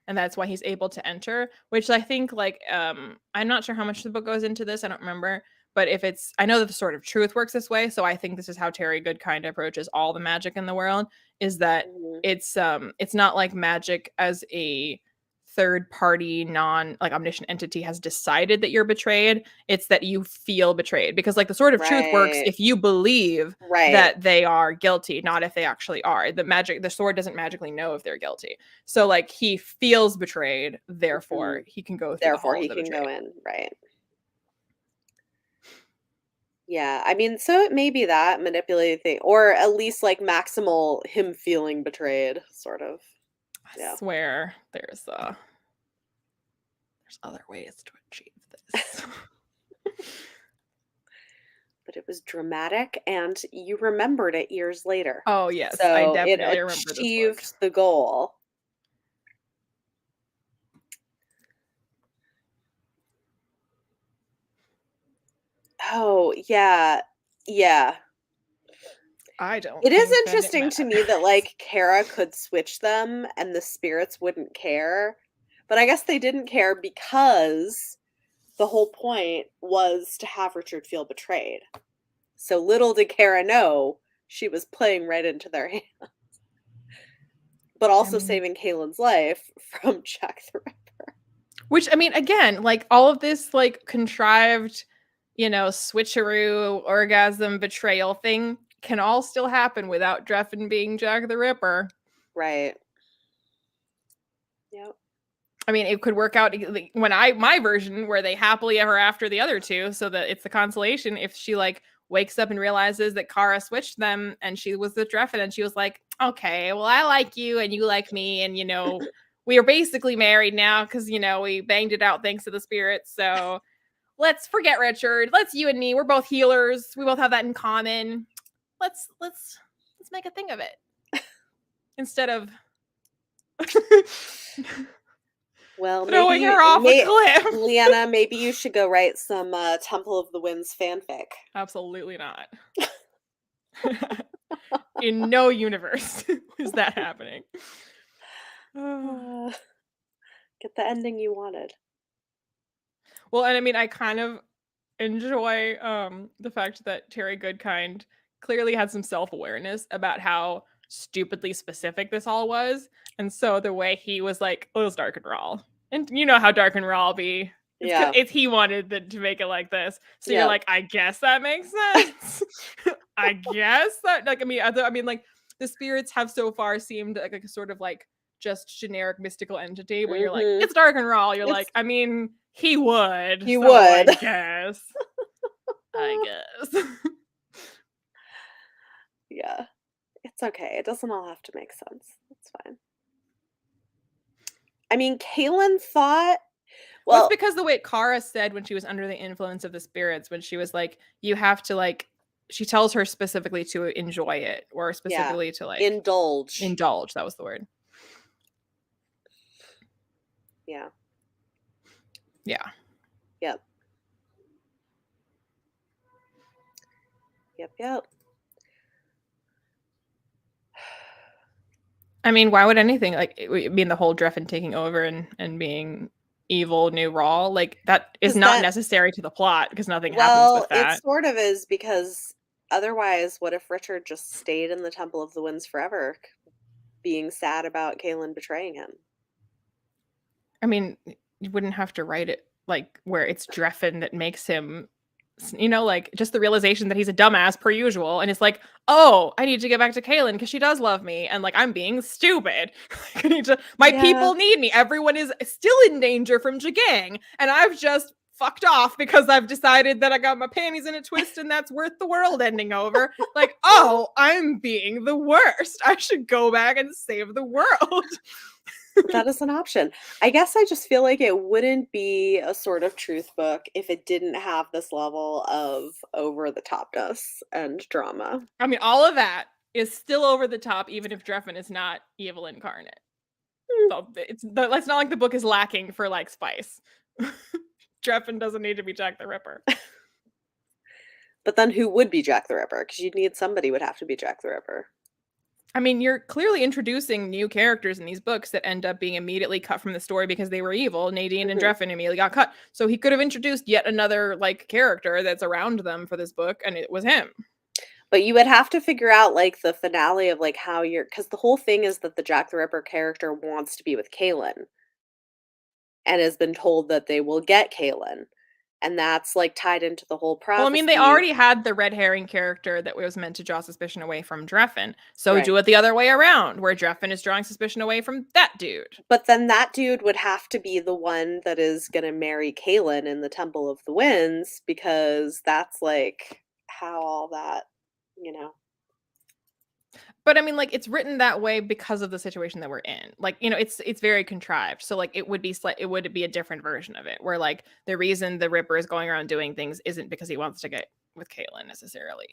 and that's why he's able to enter, which I think, like, I'm not sure how much the book goes into this, I don't remember, but if it's I know that the Sword of Truth works this way, so I think this is how Terry Goodkind approaches all the magic in the world, is that Mhm. it's not like magic as a third party non like omniscient entity has decided that you're betrayed. It's that you feel betrayed, because like the Sword of Truth works Right. if you believe Right. that they are guilty, not if they actually are. The sword doesn't magically know if they're guilty. So like he feels betrayed, therefore Mhm. he can go through the Therefore Hall of he the can go Betrayed. in, right. Yeah, I mean, so it may be that manipulated thing, or at least like maximal him feeling betrayed, sort of. I Yeah. swear there's other ways to achieve this. But it was dramatic and you remembered it years later. Oh yes, I So it definitely remember this book. achieved the goal. Oh, yeah. Yeah. I don't It is think that it interesting to me that matters. like Kara could switch them and the spirits wouldn't care. But I guess they didn't care because the whole point was to have Richard feel betrayed. So little did Kara know she was playing right into their hand, but I also mean, saving Kaylin's life from Jack the Ripper. which I mean, again, like all of this like contrived, switcheroo, orgasm, betrayal thing can all still happen without Dreffin being Jack the Ripper. Right. Yep. I mean, it could work out when my version where they happily ever after the other two, so that it's the consolation if she like wakes up and realizes that Kara switched them and she was the Dreffin and she was like, okay, well, I like you and you like me, and we are basically married now because we banged it out thanks to the spirits. So let's forget Richard. Let's you and me. We're both healers. We both have that in common. Let's make a thing of it instead of Well, throwing her off a cliff. Leanna, maybe you should go write some Temple of the Winds fanfic. Absolutely not. In no universe is that happening. Uh, get the ending you wanted. Well, and I mean, I kind of enjoy the fact that Terry Goodkind clearly had some self-awareness about how stupidly specific this all was. And so the way he was like, oh, it's dark and raw. And you know how dark and raw be. It's because Yeah. he wanted to make it like this. So you're Yeah. like, I guess that makes sense. I guess that like I mean like the spirits have so far seemed like a sort of like just generic mystical entity when you're like, Mhm. it's dark and raw. You're It's like, I mean, he would. he So I would. guess. I guess. Yeah. It's okay. It doesn't all have to make sense. It's fine. I mean, Kaylin thought, Well, it's well, because the way Kara said when she was under the influence of the spirits, when she was like, you have to like, she tells her specifically to enjoy it, or yeah, specifically to like indulge. indulge. That was the word. Yeah. Yeah. Yep. Yep. Yep. I mean, why would anything like being the whole Dreffin taking over and being evil new Raw, like that is Because not that, necessary to the plot because nothing happens well, with it that. sort of is because otherwise, what if Richard just stayed in the Temple of the Winds forever, being sad about Kaylin betraying him? I mean, you wouldn't have to write it like where it's Dreffin that makes him, like just the realization that he's a dumbass per usual, and it's like, oh, I need to get back to Kaylin because she does love me, and like I'm being stupid. I need to. My Yeah. people need me. Everyone is still in danger from Jagang, and I've just fucked off because I've decided that I got my panties in a twist, and that's worth the world ending over. Like, oh, I'm being the worst. I should go back and save the world. That is an option. I guess I just feel like it wouldn't be a sort of truth book if it didn't have this level of over the topness and drama. I mean, all of that is still over the top, even if Dreffin is not evil incarnate. Hmm. So it's not like the book is lacking for like spice. Dreffin doesn't need to be Jack the Ripper. But then who would be Jack the Ripper? Because you'd need somebody would have to be Jack the Ripper. I mean, you're clearly introducing new characters in these books that end up being immediately cut from the story because they were evil. Nadine and Dreffin immediately got cut. So he could have introduced yet another like character that's around them for this book, and it was him. But you would have to figure out like the finale of like how you're, because the whole thing is that the Jack the Ripper character wants to be with Kaylin and has been told that they will get Kaylin. And that's like tied into the whole Well, I mean, they prophecy. already had the red herring character that was meant to draw suspicion away from Dreffin. So Right. do it the other way around, where Dreffin is drawing suspicion away from that dude. But then that dude would have to be the one that is going to marry Kaylin in the Temple of the Winds because that's like how all that, you know. But I mean, like, it's written that way because of the situation that we're in. Like, it's very contrived. So like, it would be a different version of it, where like the reason the Ripper is going around doing things isn't because he wants to get with Caitlin necessarily.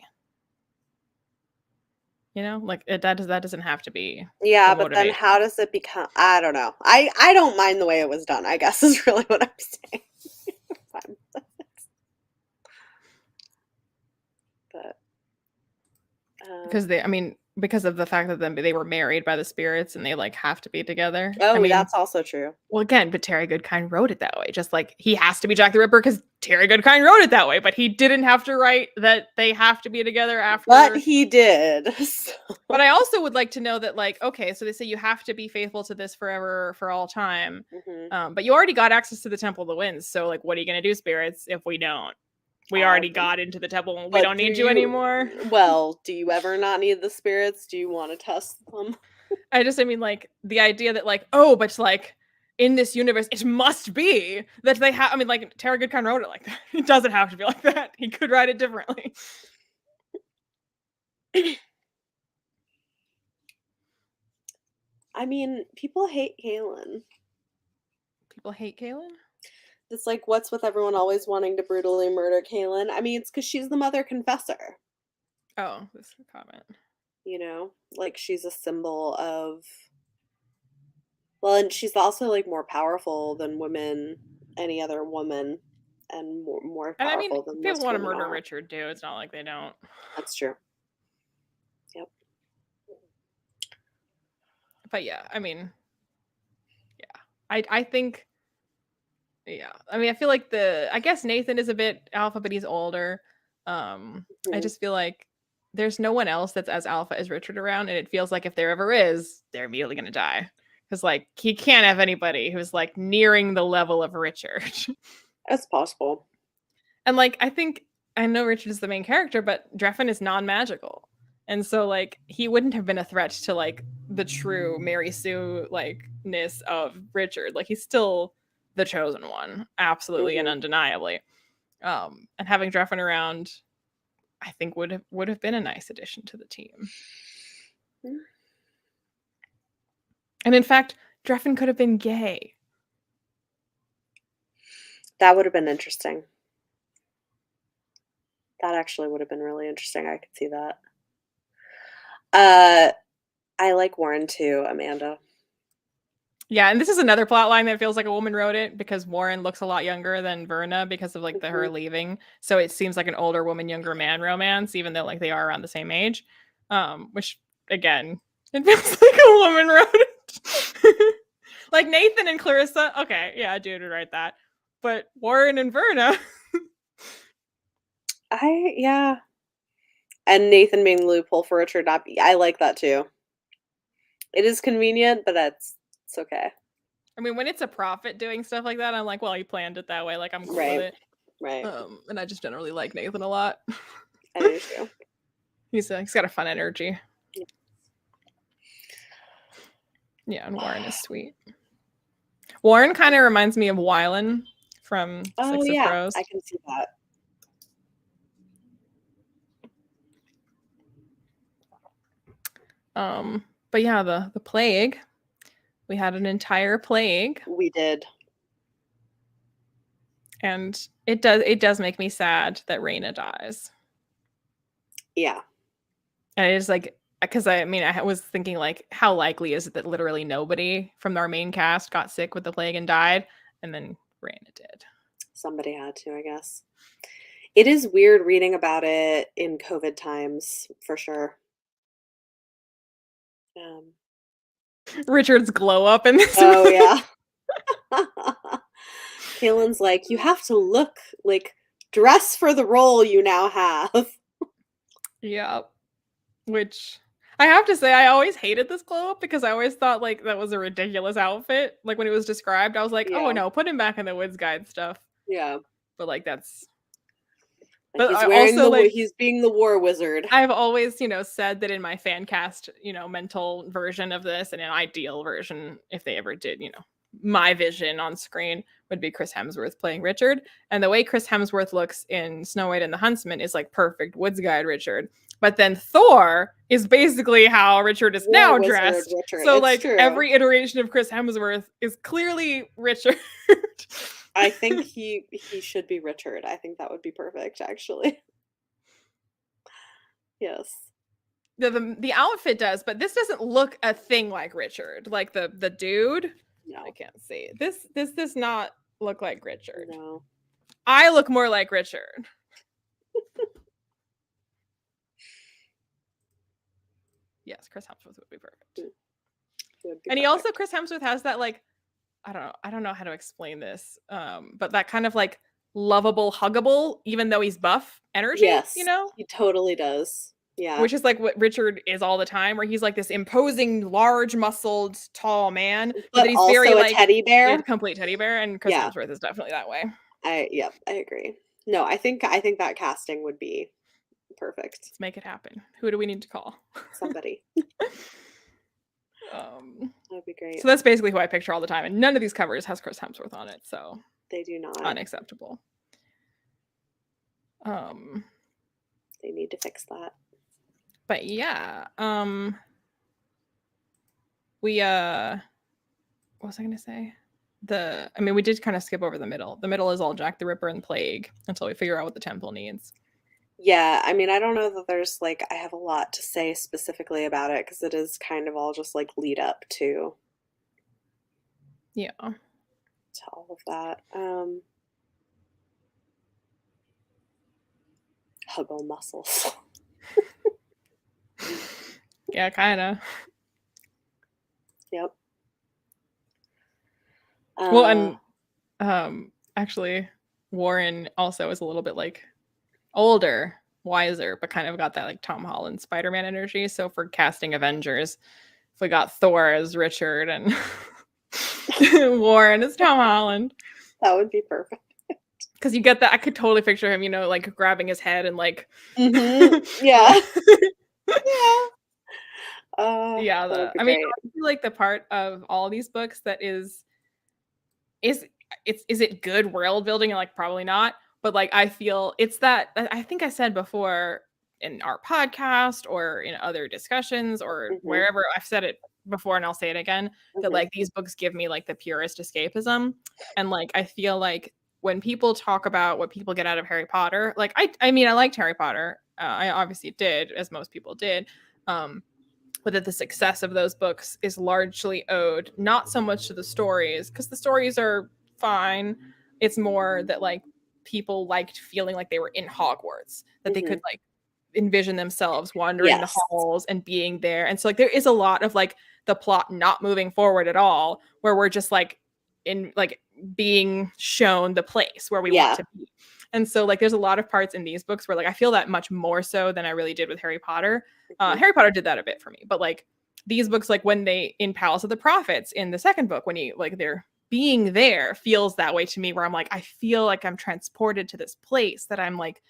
Like that doesn't have to be Yeah, the but then motivation. how does it become, I don't know. I don't mind the way it was done, I guess is really what I'm saying. Fine. But Because of the fact that they were married by the spirits and they like have to be together. I oh, mean, that's also true. well, again, but Terry Goodkind wrote it that way. Just like he has to be Jack the Ripper because Terry Goodkind wrote it that way, but he didn't have to write that they have to be together after. But he did. So. But I also would like to know that, like, okay, so they say you have to be faithful to this forever, for all time. But you already got access to the Temple of the Winds. So, like, what are you going to do, spirits, if we don't? We already got into the temple and we don't need you anymore. Well, do you ever not need the spirits? Do you want to test them? I mean, like, the idea that, like, oh, but, like, in this universe, it must be that they have, I mean, like, Terry Goodkind wrote it like that. It doesn't have to be like that. He could write it differently. I mean, people hate Kaylin. People hate Kaylin? It's like, what's with everyone always wanting to brutally murder Kaylin? I mean, it's because she's the mother confessor. Oh, this comment. You know, like she's a symbol of. Well, and she's also like more powerful than women, any other woman, and more And I mean, powerful than people most want to women murder are. Richard too. It's not like they don't. That's true. Yep. But yeah, I mean, yeah, I think. Yeah. I mean, I feel like I guess Nathan is a bit alpha, but he's older. I just feel like there's no one else that's as alpha as Richard around, and it feels like if there ever is, they're immediately gonna die. Because like he can't have anybody who's like nearing the level of Richard. That's possible. And like I know Richard is the main character, but Dreffin is non-magical. And so like he wouldn't have been a threat to like the true Mary Sue like-ness of Richard. Like he's still the chosen one, absolutely and undeniably. And having Dreffin around, I think would have been a nice addition to the team. Mm. And in fact, Dreffin could have been gay. That would have been interesting. That actually would have been really interesting. I could see that. I like Warren too, Amanda. Yeah, and this is another plot line that feels like a woman wrote it because Warren looks a lot younger than Verna because of like her leaving. So it seems like an older woman, younger man romance, even though like they are around the same age. Which again, it feels like a woman wrote it. Like Nathan and Clarissa, okay, yeah, a dude would write that. But Warren and Verna. Yeah. And Nathan being the loophole for Richard not be I like that too. It is convenient, but it's okay. I mean, when it's a prophet doing stuff like that, I'm like, well, he planned it that way. Like, I'm cool with it. Right. And I just generally like Nathan a lot. I do too. He's got a fun energy. Yeah, and Warren is sweet. Warren kind of reminds me of Wylan from Six of Crows. I can see that. But yeah, the plague. We had an entire plague. We did. And it does make me sad that Raina dies. Yeah. And it is like, because I mean, I was thinking like, how likely is it that literally nobody from our main cast got sick with the plague and died? And then Raina did. Somebody had to, I guess. It is weird reading about it in COVID times, for sure. Richard's glow up in this. Oh, yeah. Kaylin's like, you have to look like dress for the role you now have. Yeah. Which I have to say, I always hated this glow up because I always thought like that was a ridiculous outfit. Like when it was described, I was like, oh no, put him back in the Woods Guide stuff. Yeah. But like that's but he's wearing also, he's being the war wizard. I've always, said that in my fan cast, mental version of this and an ideal version, if they ever did, my vision on screen would be Chris Hemsworth playing Richard. And the way Chris Hemsworth looks in Snow White and the Huntsman is like perfect Woods Guide Richard. But then Thor is basically how Richard is now dressed. Richard. So it's like true. Every iteration of Chris Hemsworth is clearly Richard. I think he should be Richard. I think that would be perfect, actually. Yes. The outfit does, but this doesn't look a thing like Richard. Like the dude. No. I can't see. This does not look like Richard. No. I look more like Richard. Yes, Chris Hemsworth would be perfect. And he also, Chris Hemsworth has that like, I don't know how to explain this, but that kind of like lovable, huggable, even though he's buff energy. Yes, he totally does. Yeah, which is like what Richard is all the time, where he's like this imposing, large, muscled, tall man, but he's also very a like teddy bear, a complete teddy bear. And Chris Hemsworth is definitely that way. I agree. No, I think that casting would be perfect. Let's make it happen. Who do we need to call? Somebody. That'd be great. So that's basically who I picture all the time, and none of these covers has Chris Hemsworth on it, so they do not. Unacceptable. They need to fix that. But yeah, we what was I gonna say? We did kind of skip over the middle. The middle is all Jack the Ripper and Plague until we figure out what the temple needs. Yeah, I mean, I don't know that there's like I have a lot to say specifically about it because it is kind of all just like lead up to all of that. Huggle muscles. Yeah, kind of. Yep. Well, and actually, Warren also is a little bit like older, wiser, but kind of got that like Tom Holland Spider-Man energy. So for casting Avengers, if we got Thor as Richard and Warren as Tom Holland, that would be perfect. Because you get that, I could totally picture him, like grabbing his head and like, yeah, yeah. I mean, I feel like the part of all these books that is it good world building? And like probably not. But like I feel it's that I think I said before in our podcast or in other discussions or Mhm. wherever. I've said it before and I'll say it again, that Mhm. like these books give me like the purest escapism. And like I feel like when people talk about what people get out of Harry Potter, like I mean I liked Harry Potter. I obviously did, as most people did. But that the success of those books is largely owed not so much to the stories, because the stories are fine. It's more that like people liked feeling like they were in Hogwarts, that they could Mhm. like envision themselves wandering the Yes. halls and being there. And so like there is a lot of like the plot not moving forward at all, where we're just like in like being shown the place where we want Yeah. to be. And so like there's a lot of parts in these books where like I feel that much more so than I really did with Harry Potter. Mhm. Harry Potter did that a bit for me, but like these books, like when they in Palace of the Prophets in the second book, when you like they're being there feels that way to me, where I'm like I feel like I'm transported to this place that I'm like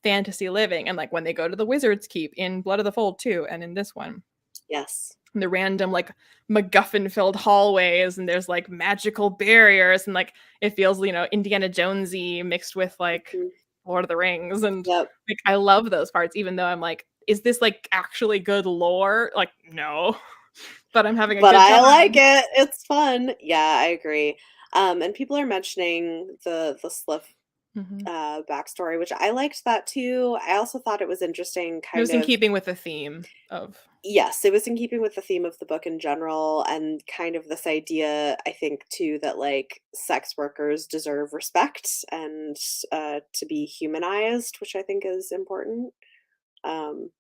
fantasy living. And like when they go to the Wizard's Keep in Blood of the Fold too, and in this one, Yes. the random like MacGuffin filled hallways, and there's like magical barriers, and like it feels, you know, Indiana Jonesy mixed with like Mhm. Lord of the Rings. And Yep. like I love those parts, even though I'm like, is this like actually good lore? Like, no. But I'm having a But good I like time. it. It's fun. Yeah, I agree. And people are mentioning the Sliff Mhm. backstory, which I liked that too. I also thought it was interesting, It kind was in of. keeping with the theme of Yes, it was in keeping with the theme of the book in general, and kind of this idea, I think, too, that like sex workers deserve respect and to be humanized, which I think is important. Um,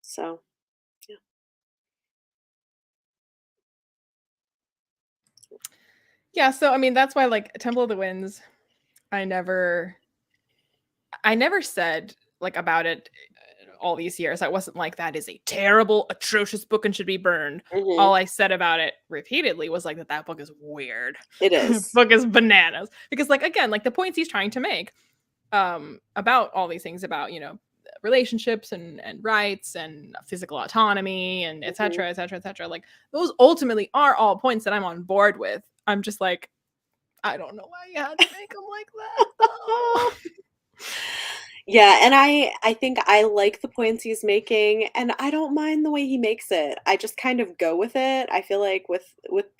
so yeah. yeah. So I mean, that's why like Temple of the Winds, I never I never said like about it all these years. I wasn't like that is a terrible, atrocious book and should be burned. Hmm. All I said about it repeatedly was like that book is weird. It The is. book is bananas, because like again, like the points he's trying to make about all these things about, you know, relationships and rights and physical autonomy and et Hmm. cetera, et cetera, et cetera. Like those ultimately are all points that I'm on board with. I'm just like, I don't know why you had to make them like that though. Yeah, and I think I like the points he's making, and I don't mind the way he makes it. I just kind of go with it. I feel like with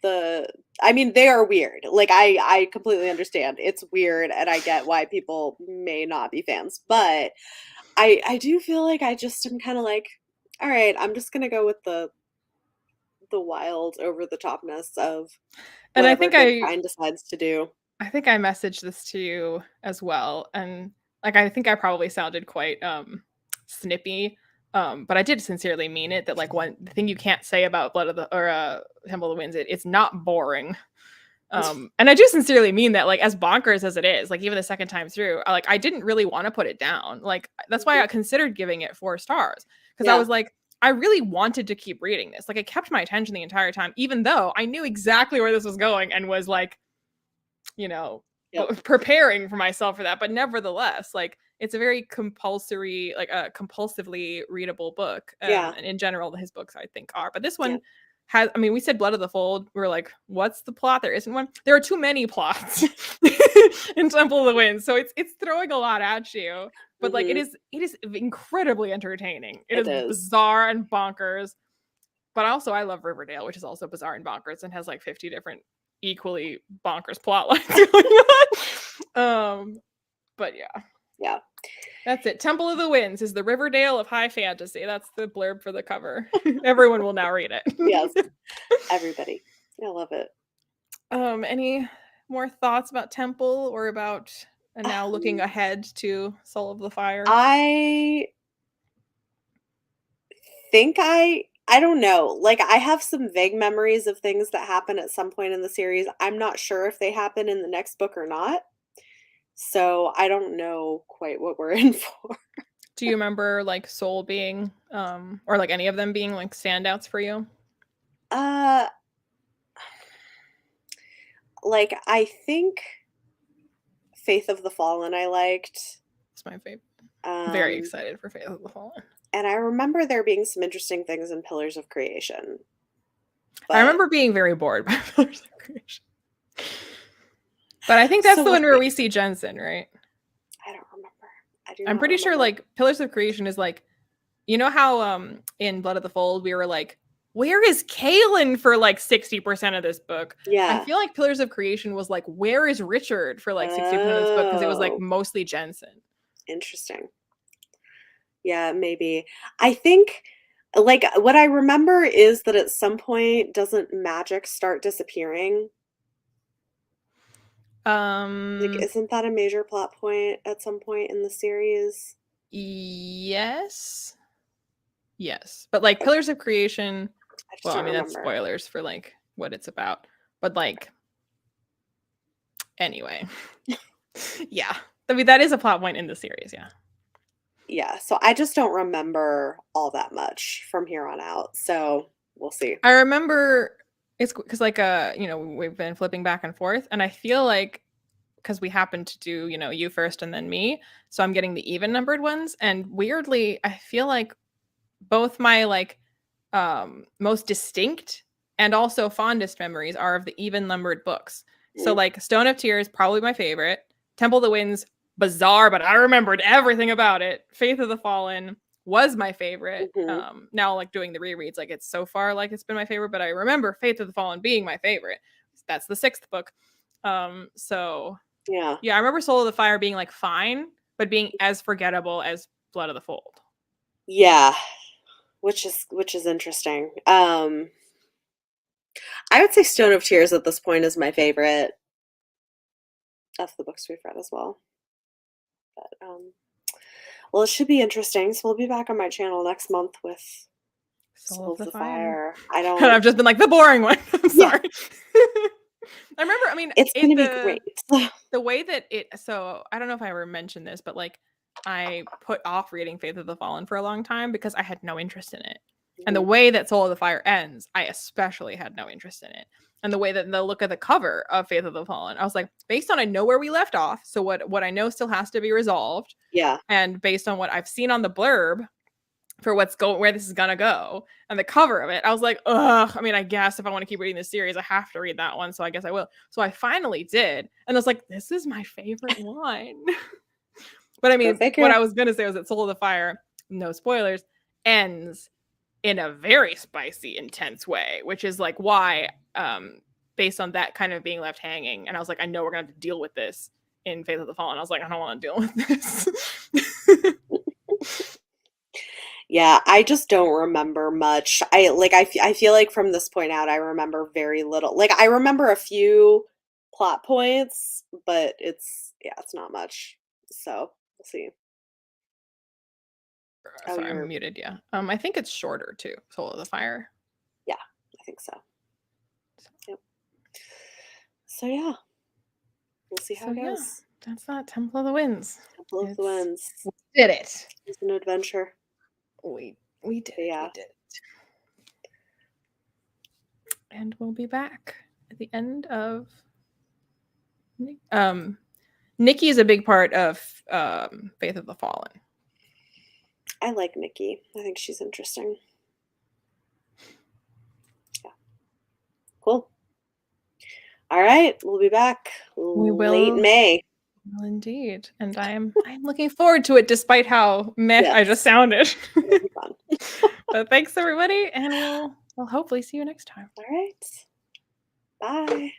the I mean, they are weird. Like I completely understand. It's weird and I get why people may not be fans. But I do feel like I just am kind of like, all right, I'm just going to go with the wild over the topness of And whatever good kind decides to do. I think I messaged this to you as well, and like I think I probably sounded quite snippy, but I did sincerely mean it. That like one the thing you can't say about Blood of the or Temple of the Winds, it's not boring. And I do sincerely mean that, like as bonkers as it is, like even the second time through, I didn't really want to put it down. Like that's why Mhm. I considered giving it 4 stars, because I Yeah. was like, I really wanted to keep reading this. Like it kept my attention the entire time, even though I knew exactly where this was going and was like, you know, Yep. preparing for myself for that. But nevertheless, like it's a very compulsory, like a compulsively readable book. Yeah. And in general, his books I think are. But this Yeah. one has, I mean, we said Blood of the Fold. We are like, what's the plot? There isn't one. There are too many plots in Temple of the Wind, so it's throwing a lot at you. But like Mhm. it is incredibly entertaining. It It is is. bizarre and bonkers, but also I love Riverdale, which is also bizarre and bonkers and has like 50 different equally bonkers plot lines going on. But yeah, Yeah. that's it. Temple of the Winds is the Riverdale of high fantasy. That's the blurb for the cover. Everyone will now read Yes. it. Everybody. I love it. Any more thoughts about Temple or about now looking Um, ahead to Soul of the Fire? I think I don't know. Like I have some vague memories of things that happen at some point in the series. I'm not sure if they happen in the next book or not. So I don't know quite what we're in for. Do you remember like Soul being or like any of them being like standouts for you? Uh like I think Faith of the Fallen I liked. It's my favorite. Very Um excited for Faith of the Fallen. and I remember there being some interesting things in Pillars of Creation. I But remember being very bored by Pillars of Creation. But I think that's so the we'll one where see. we see Jensen, right? I don't remember. I do I'm not pretty sure remember. like Pillars of Creation is like you know how in Blood of the Fold we were like, where is Kaylin for like 60% of this book? I Yeah. feel like Pillars of Creation was like, where is Richard for like 60% of this book? Because it was like Oh, mostly Jensen. interesting. Yeah, maybe. I think, like, what I remember is that at some point, doesn't magic start disappearing? Like, Um, isn't that a major plot point at some point in the series? yes. Yes. But like Okay, Pillars of Creation, I just well, I don't mean that's remember. spoilers for like what it's about. But like anyway. Yeah. I mean that is a plot point in the series, yeah. Yeah, so I just don't remember all that much from here on out. So we'll see. I remember it's because like you know, we've been flipping back and forth, and I feel like because we happened to do, you know, you first and then me, so I'm getting the even numbered ones. And weirdly, I feel like both my like most distinct and also fondest memories are of the even numbered books. So Mm, like Stone of Tears, probably my favorite. Temple of the Winds, bizarre, but I remembered everything about it. Faith of the Fallen was my favorite. mhm. Now like doing the rereads, like it's so far like it's been my favorite, but I remember Faith of the Fallen being my favorite. That's the 6th book. So Yeah. yeah, I remember Soul of the Fire being like fine, but being as forgettable as Blood of the Fold. Yeah, which is interesting. I would say Stone of Tears at this point is my favorite of the books we've read as well. But well, it should be interesting. So we'll be back on my channel next month with Soul Soul of of the the Fire. Fire. I And don't. I've just been like the boring one. I'm Yeah, sorry. I remember, I mean, it's it gonna be great. the way that it so I don't know if I ever mentioned this, but like I put off reading Faith of the Fallen for a long time because I had no interest in it. And the Mhm. way that Soul of the Fire ends, I especially had no interest in it. And the way that the look of the cover of Faith of the Fallen, I was like, based on I know where we left off, so what I know still has to be resolved, Yeah. and based on what I've seen on the blurb, for where this is gonna go and the cover of it, I was like, ugh. I mean, I guess if I want to keep reading this series, I have to read that one, so I guess I will. So I finally did, and I was like, this is my favorite one. But I Go mean, what figure. I was gonna say was that Soul of the Fire, no spoilers, ends in a very spicy, intense way, which is like why, based on that kind of being left hanging, and I was like, I know we're gonna have to deal with this in Faith of the Fallen. I was like, I don't want to deal with this. Yeah, I just don't remember much. I feel like from this point out, I remember very little. Like I remember a few plot points, but it's not much. So we'll see. Oh, Sorry, I'm you're muted. Yeah. I think it's shorter too. Soul of the Fire. yeah, I think so. Yep. So yeah, we'll see how So it yeah, goes. that's that Temple of the Winds. Temple of the It's Winds. we did it. It's an adventure. We did But it. yeah. We did it. And we'll be back at the end of Nikki is a big part of Faith of the Fallen. I like Nikki. I think she's interesting. Yeah. Cool. All right, we'll be back We late will. May. Well, indeed. And I'm looking forward to it despite how meh I just Yes, sounded. it'll be fun. But thanks everybody, and we'll hopefully see you next time. All right. Bye.